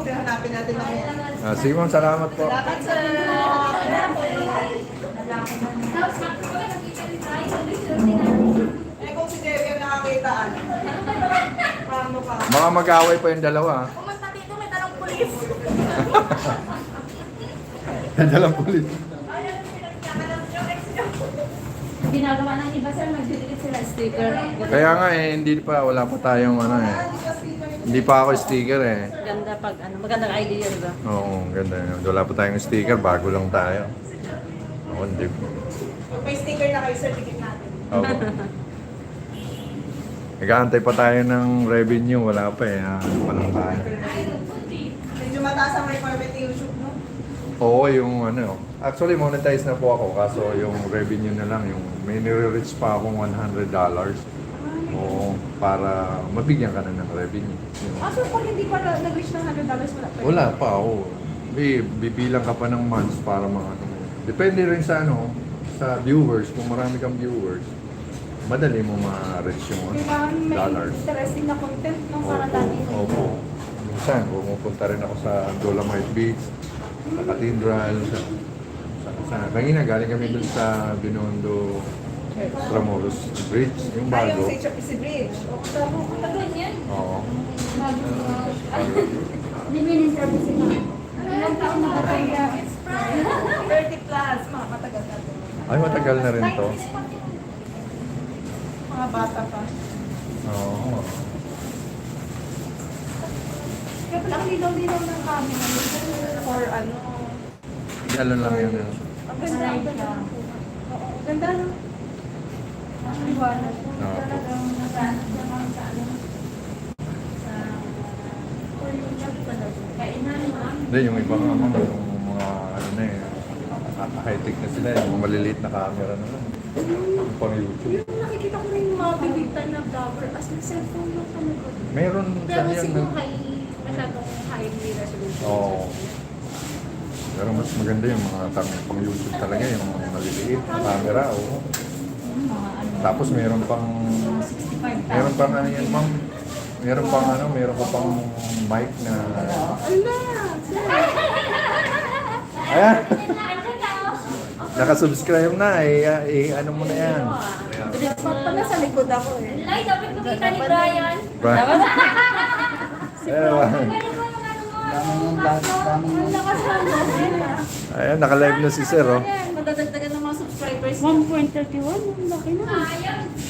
Hanapin natin ako. Sige ma'am, salamat po. Salamat, sir. Eh, kung si Jerry ang nakakitaan. Paano pa? Mga mag-away pa yung dalawa, ah. Pumunta dito, may tanong pulis. Dalang pulis. Ginagawa ng iba sir, magdidikit sila sticker. Kaya nga hindi pa, wala pa tayong ano eh. Hindi pa ako sticker eh. Ganda pag ano, magandang idea di ba? Oo, ganda yun. Wala pa tayong sticker, bago lang tayo. Oo, hindi. May sticker na kayo, sir. Tikit natin. Oo. Nag-aantay pa tayo ng revenue, wala pa eh. Ano pa lang tayo. Medyo mataas ang requirement ng YouTube, no? Oo, yung ano. Actually, monetize na po ako. Kaso yung revenue na lang, yung may nire-reach pa akong $100. Oo, para mabigyan ka na ng revenue. So pag hindi pa nag-reach ng $100, wala pa. Wala pa, oo. Bibilang ka pa ng months para mga ano. Depende rin sa ano, sa viewers. Kung marami kang viewers, madali mo ma-reach yung Kailangan may dollars. interesting na content no, para Opo, dati. opo. Minsan, pumupunta rin ako sa Dolomite Beach, sa Cathedral, kanina galing kami dun sa Binondo Tramuros Bridge, yung bago. Yung sa HRPC Bridge. O, tama ko na doon yan. Oo. Hindi mo in-interview sila. Ilang taon na kaya? 30 plus, mga matagal na doon. Ay, matagal na rin to. Mga bata pa. Oo. Kaya pala ang linaw-linaw ng camera. Or ano. Gano'n lang yun. Ang ganda, ang ganda. Oo, ganda no? Ang liwanag. Oo. Talagang nasa Hindi, yung ibang naman, yung mga ano na eh, high-tech na sila, yung mga maliliit na camera na lang. Yung pang YouTube. Nakikita ko rin yung mga bibigtan na vlogger as in cellphone lang talaga. Meron Pero yan siguro na. masyadong high resolution. Oo. Pero mas maganda yung mga pang YouTube talaga, yung mga maliliit na camera. Oo. Tapos meron pang ano yan, ma'am. Meron pang mic na... Ala! Ayan! Nakasubscribe na, ano mo na yan. Pala sa likod ako eh. Ay, dapat makita ni Brian. Right. Ayan. Ang lakas lang Ayan, naka-live na si Sir, oh. Madadagdagan ng mga subscribers. 1.31, ang laki na.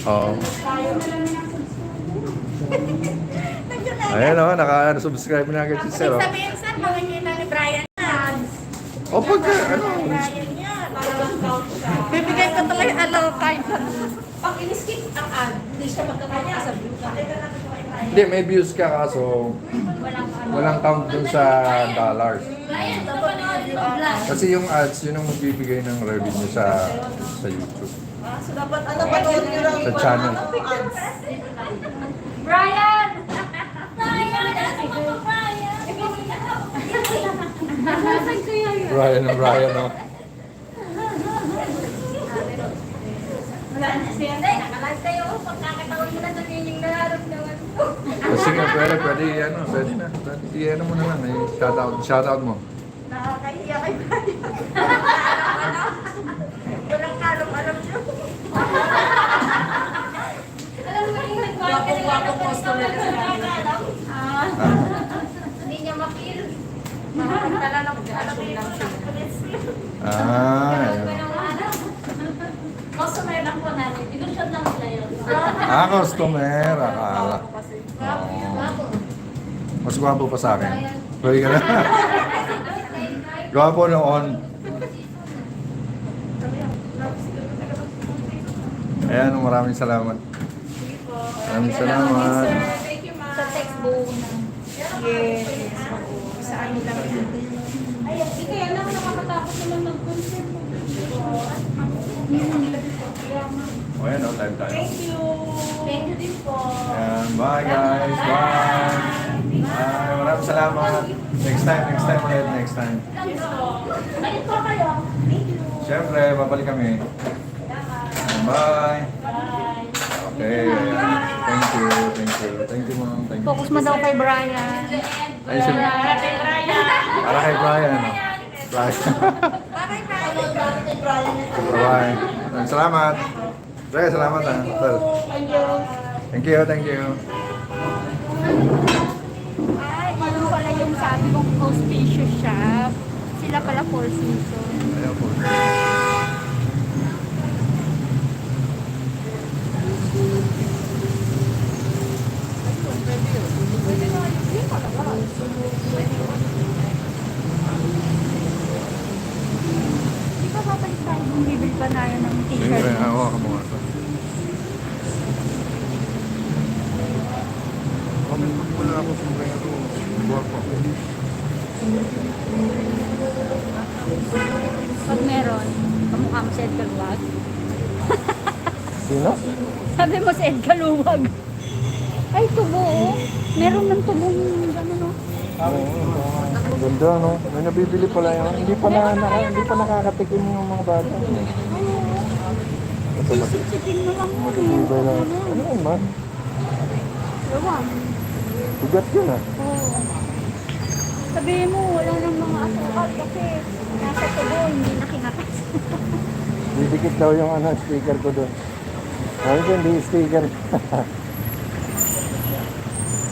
Oo. Tayo na lang ng Ayan, oh, naka-subscribe na agad si Sir, oh. Sabihin saan, makikita ni Brian ads. O pagka, ano, Brian yan. Talagang count siya. Bibigay ko talaga yung allow card. Pag in-skip ang ad, hindi siya magkakanya sa view. hindi, may views ka kaso walang count dun sa dollars. Kasi yung ads, yun ang magbibigay ng revenue sa YouTube. So dapat ano pa doon nyo lang Sa channel. ads. Brian! Brian! Ano ko Brian? Nasaan kaya yun? Brian, oh. Hindi, nakalag kayo. Pagkakataon mo na sabihin yung nararamdaman ko. Kasi nga, pwede, ano, pwede na. Pwede, ano mo na lang, shoutout mo. Nakakahiya kay Brian. Walang alam nyo. Alam mo yung nag-market Wapong customer kasi Hindi niya makil. Nakakagtala lang alam lang siya. Ayan. Customer lang po namin. Inusyot lang sila yun. Customer, akala. Oo. Mas gwapo pa sa akin. Pwede ka na. Gwapo noon. Ayan, maraming salamat. Maraming salamat. Thank you, ma'am. Sa textbook. Yes. Sa amin lang. Ay, di kaya lang nakakatakot naman mag-concert. O yan, no, time tayo. Thank you. Thank you din po. Ayan, bye guys. Bye. Bye. Maraming salamat. Next time ulit, next time. Balik po kayo. Thank you. Siyempre, babalik kami. Bye. Bye. Okay, ayan. Thank you, ma'am. Thank you. Focus mo daw kay Brian. Ay, siyempre. Para kay Brian. Oh. Brian. Bye. Salamat. Sige, salamat ha. Thank you. Ay, ano pala yung sabi kong auspicious shop. Sila pala Four Seasons. Ayan po. Di ba babalik tayo kung bibili pa na yun ng t-shirt? Siyempre, hawakan mo nga ito. Wala ako sa mga ito. Buwag po. Pag meron, kamukha mo sa Edgar Vlog. Sino? Sabi mo si Ed Kaluwag. Ay, tubo oh. Meron ng tubong gano'n oh. Oo, ganda, no? May nabibili pala yan. Hindi pa nakakatikim yung mga bata. Ito ba? Sipsipin mo lang yun eh. Matitibay lang. Ano yun, ma? Ewan. Bigat yun, ah. Oo. Sabihin mo, wala nang mga asukal kasi nasa tubo, hindi na kinakas. Didikit daw yung sticker ko doon. Ay, hindi sticker.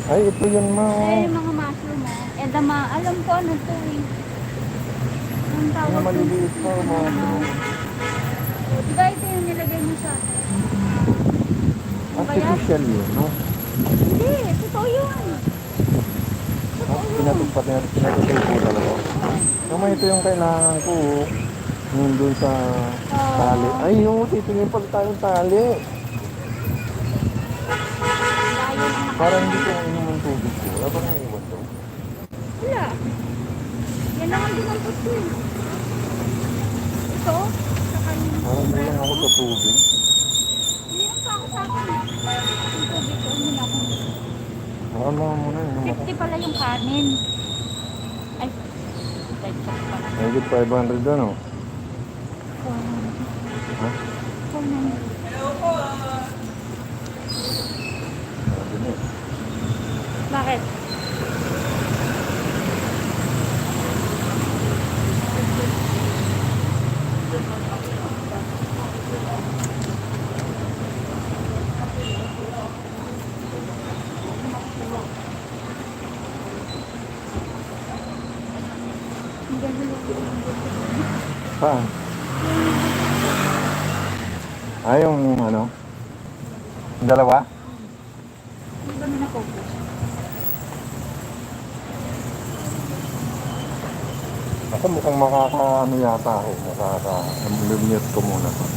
Ay, ito yun, ma. Eh, yung mga mushroom mo. Eh, alam ko ano to eh. Ang Yung tawag maliliit pa, ma. Diba ito yung nilagay mo sa akin? Artificial yun, no? Hindi, totoo yun. Pinatugpat ko talaga. Tama, ito yung kailangan ko. Yung doon sa tali. Ay, yung titingin pala tayong tali. Parang hindi ko inom ng tubig ko. Wala ba nang iwan to? Wala. Yan lang ang dinampot ko eh. Ito, saka yung... Parang hindi lang ako sa tubig. Hindi lang pa ako sa akin. Yung tubig ko, hindi na ako. Baka mo na inom ako. 50 pala yung kanin. Ay, dahil sa pala. Higit 500 doon, oh. 400. Ha? 400. Sabi niya. Bakit? Saan? Ah, yung ano? Yung dalawa? Hindi ba na-focus? Ako mukhang makaka-ano yata ako. Makaka-mute ko muna to.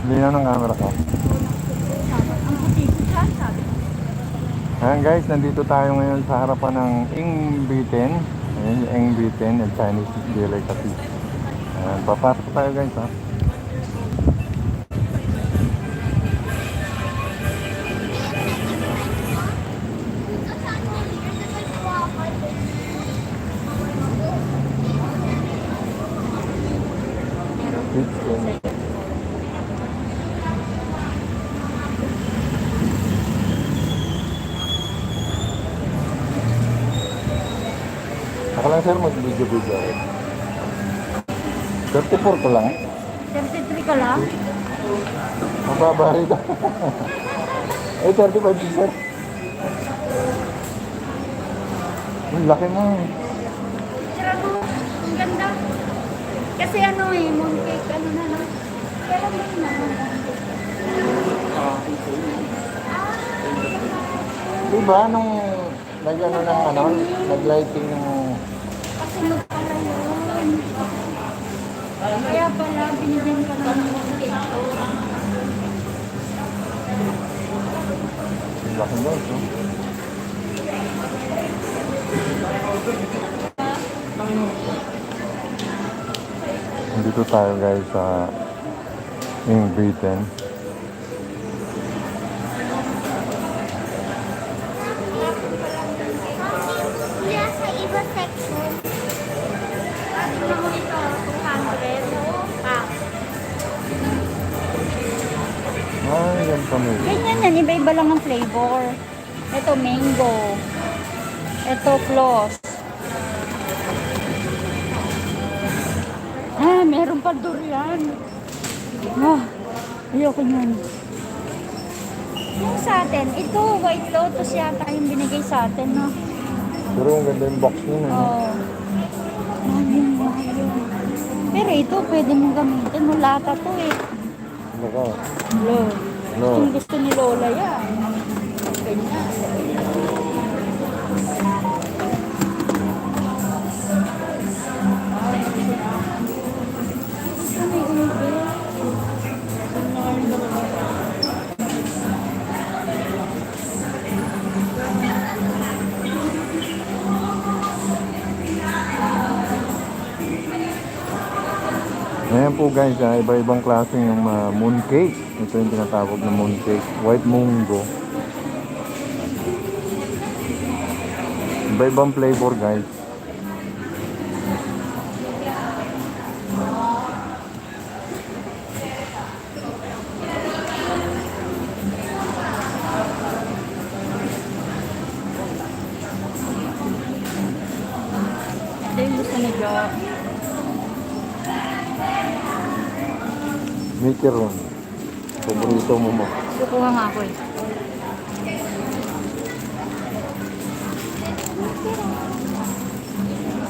Linaw ng camera ko. Ang puti ko dyan, sabi ko. Ayan guys, nandito tayo ngayon sa harapan ng Ingbiten. Ayan yung Ingbiten, yung Chinese delicacy. Ayan, papasok tayo guys ha. Kitchen. Ako lang sir, mag-video-video. 34 ko lang. 33 ka lang? Mababa rito. Eh, 35 sir. Ang laki mo. Tira mo, ang ganda. Kasi ano eh, mooncake, ano na lang. Kailan mo yun naman? Diba, nung nag-ano ng ano, nag-lighting ng... Kasi pala yun. Kaya pala, binigyan ka ng mooncake. Ang laki mo, no? Dito tayo guys sa Ingbiten. Kuya, sa iba section. Ano mo ito? 200 pack. Yan kami. Ganyan yan, iba-iba lang ang flavor. Ito mango. Ito floss. Meron pa durian. Ayoko nyan. Yung sa atin, ito white lotus yata yung binigay sa atin, no? Pero ang ganda yung box niya, no? Oo. Pero ito, pwede mong gamitin. Lata to eh. Ano ka? Lo. No. Kung gusto ni Lola yan. Okay na. Ayan po guys, iba-ibang klaseng yung mooncake. Ito yung tinatawag na mooncake. White mungo. Iba-ibang flavor guys. Ito yung gusto ni Jo. Macaron. Paborito mo mo. Kukuha nga ako eh.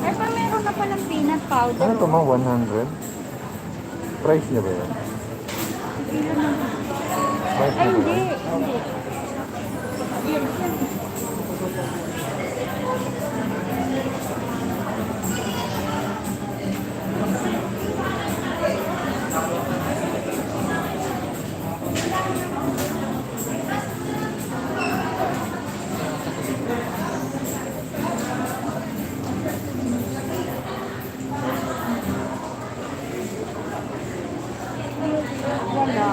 Ay, pa meron na palang peanut powder. Ano ito mo? 100? Price niya ba yan? Price Ay, niya ba hindi. yan? Hindi. Yes, yan. Wala.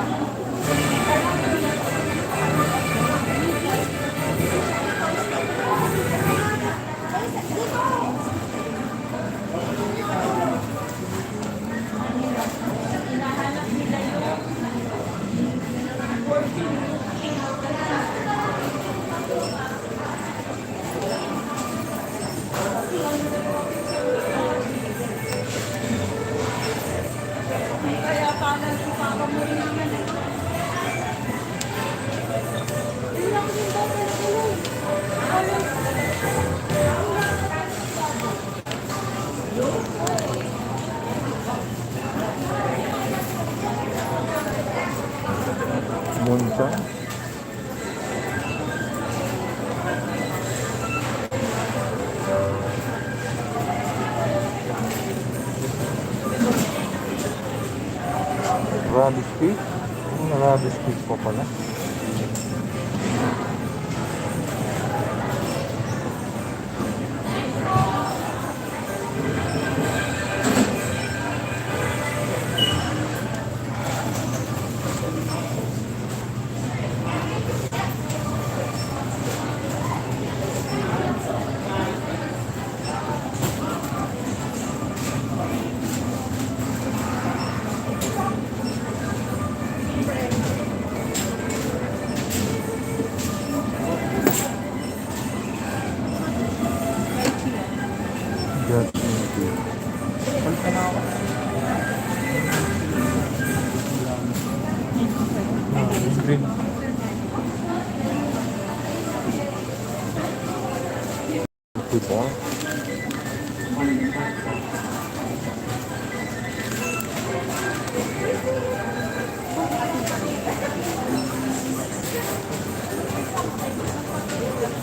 Muncha. Radish cake. rabies cake pa pala. Jasmine cake. Green. People.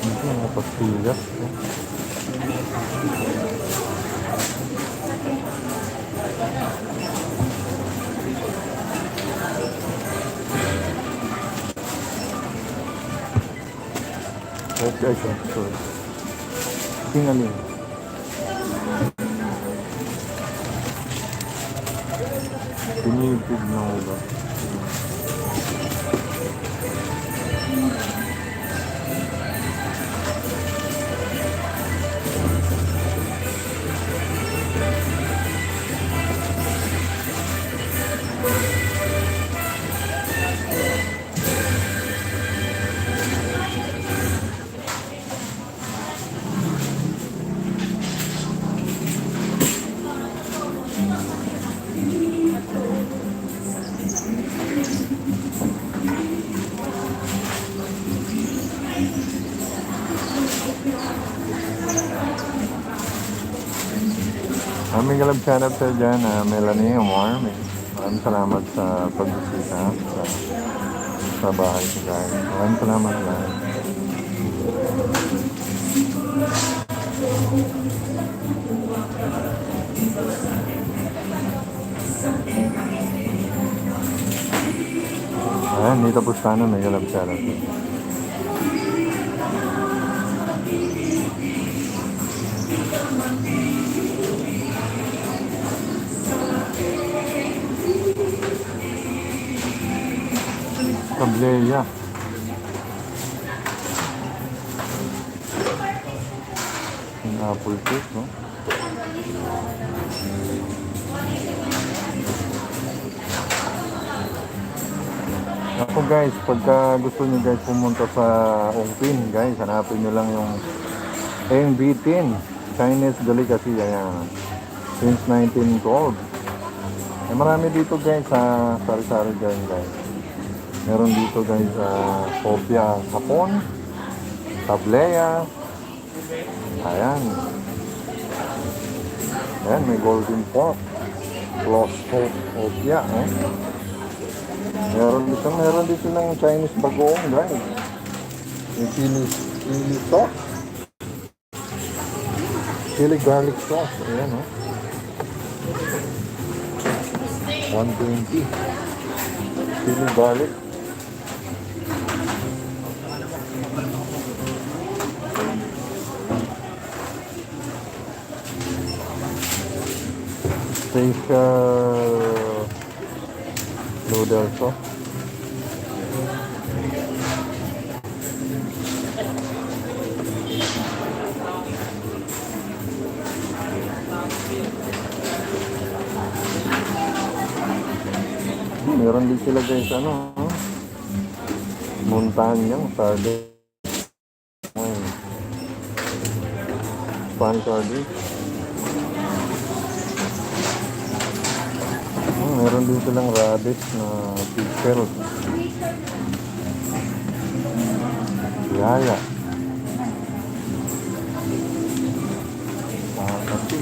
Ito mga pastillas. Okay, sorry. Singaling. Pinipig na ulo. Aming galab chanap sa dyan, Melanie Omar. Maraming salamat sa pagbisita sa bahay ko guys. Maraming salamat guys. Ayan, hindi tapos na may galab chanap. Tableya. Yung apple cake, no? Ako guys, pagka gusto nyo guys pumunta sa Ongpin, guys, hanapin nyo lang yung NB10 Chinese delicacy, ayan. Since 1912. Eh, marami dito guys sa sari-sari dyan guys. Meron dito guys sa Kopya Hapon, Tableya. Ayan. Ayan, may golden pork. Plus Kopya, eh. Meron dito ng Chinese bagoong guys. Yung chili sauce. Chili garlic sauce. Ayan, oh. 120. Chili garlic. Special noodles, oh. Meron din sila guys, ano, oh. Montanyang sardine. Pan sardine. Meron din silang radish na pickle. Yaya. Kasi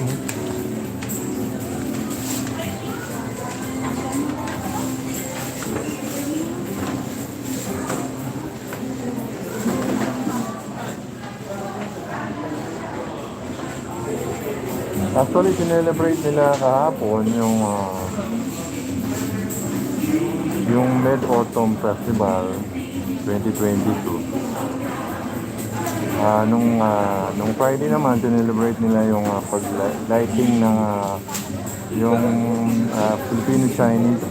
actually, sinelebrate nila kahapon yung yung Mid-Autumn Festival 2022. Nung Friday naman, sinelebrate nila yung pag-lighting ng yung Filipino-Chinese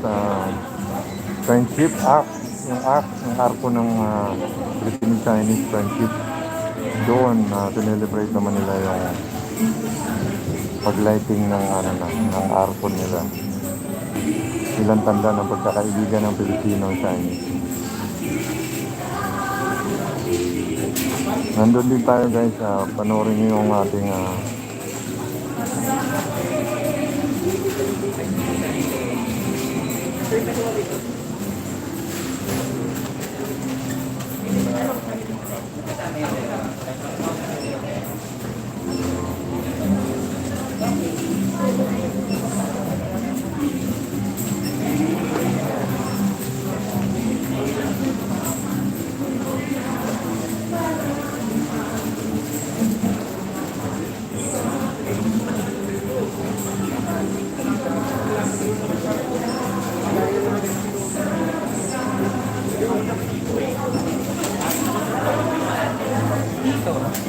Friendship Act. Yung arko ng Filipino-Chinese Friendship. Doon, sinelebrate naman nila yung pag-lighting ng arko nila. Ilang tanda ng pagkakaibigan ng Filipino-Chinese. Nandun din tayo guys, panoorin niyo yung ating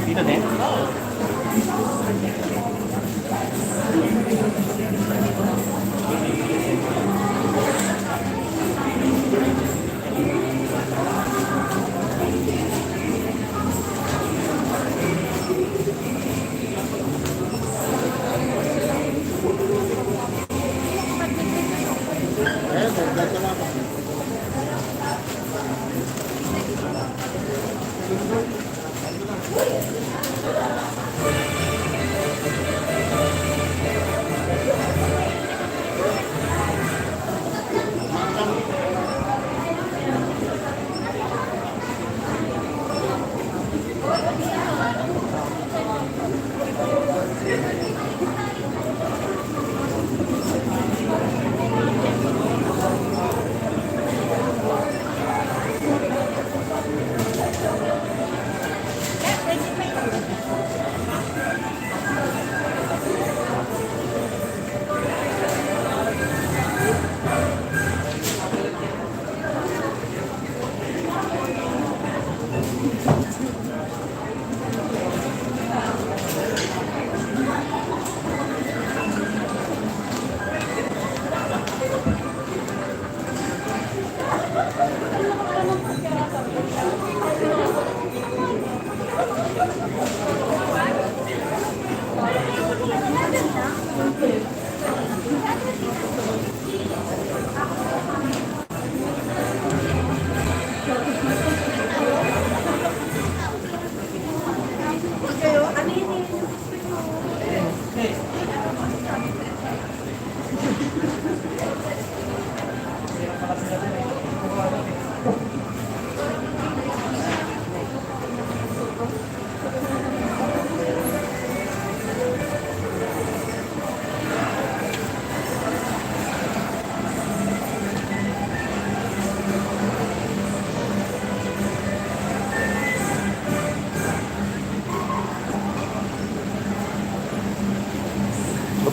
Dito din?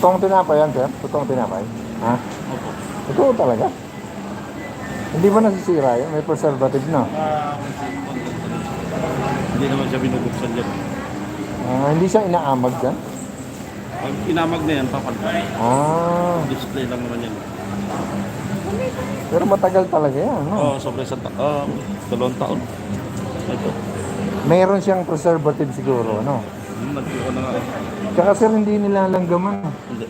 totoong tinapay yan, sir? Totoong tinapay? Ha? Opo. Totoo talaga? Hindi ba nasisira yun? May preservative na. Hindi naman siya binubuksan dyan. Hindi siya inaamag dyan? Pag inamag na yan, papagay. Display lang naman yan. Pero matagal talaga yan, no? Oo, sobre sa 2 taon. Ito. Mayroon siyang preservative siguro, no? Nagkuha na nga. Tsaka sir, hindi nilalanggaman. Hindi.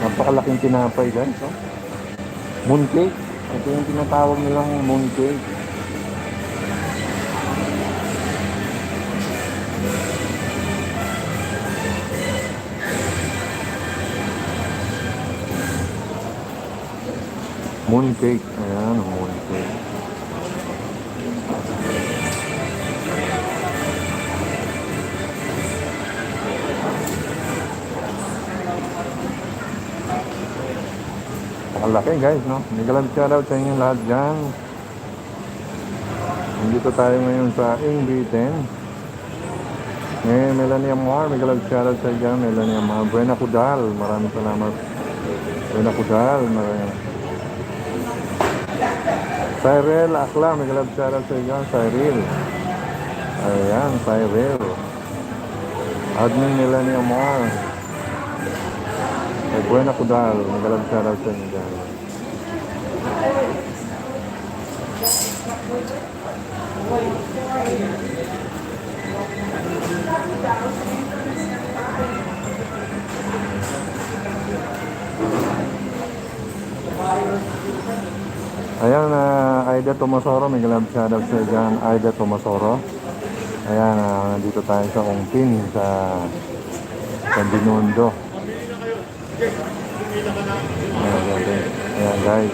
Napakalaking tinapay guys, oh. Mooncake. Ito yung tinatawag nilang mooncake. Mooncake. Ayan, mooncake. Nakalaki guys, no? Nagalag shoutout sa inyo lahat dyan. Nandito tayo ngayon sa Ingbitin. Melania Mar, may galab shoutout sa dyan. Melania Mar, Buena Kudal, maraming salamat. Buena Kudal, maraming. Cyril Akla, may galab shoutout sa dyan. Cyril. Ayan, Cyril. Admin Melania Mar. Ay, Buena Kudal, may galab shoutout sa dyan. Ayan, Aida Tomasoro, may galab shoutout sa dyan. Aida Tomasoro. Ayan, nandito tayo sa Ongpin, sa Binondo. Ayan guys.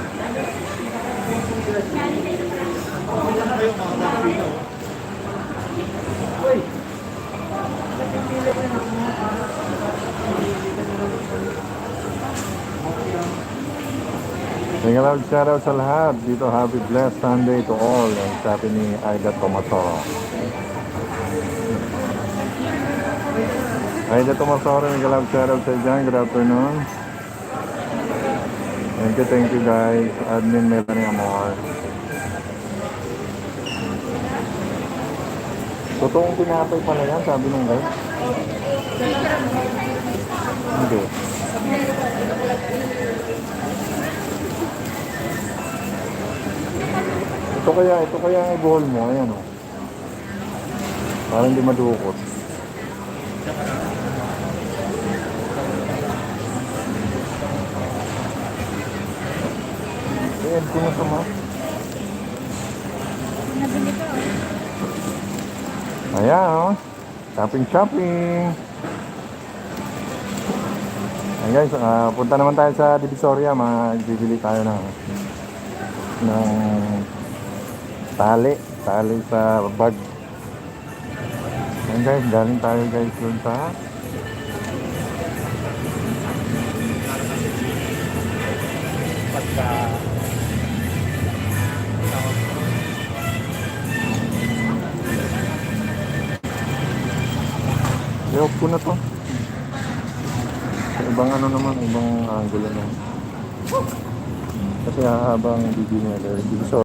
May galab shoutout sa lahat dito. Happy blessed Sunday to all. Ang sabi ni Aida Tomasoro. Aida Tomasoro, may galab shoutout sa dyan. Good afternoon. Thank you guys. Admin Melanie Amor. Totoong tinapay pala yan, sabi nung guys. Hindi. Ito kaya ang i-bowl mo. Ayan o. Para hindi madukot. Ayan, kung masama. Nabili ko. Ayan o. Shopping. Ayan guys, punta naman tayo sa Divisoria. Magbibili tayo ng tali sa bag. Ayan guys, galing tayo guys dun sa i-off ko na to. Sa ibang ano naman, ibang angulo naman. Kasi habang bibili nila,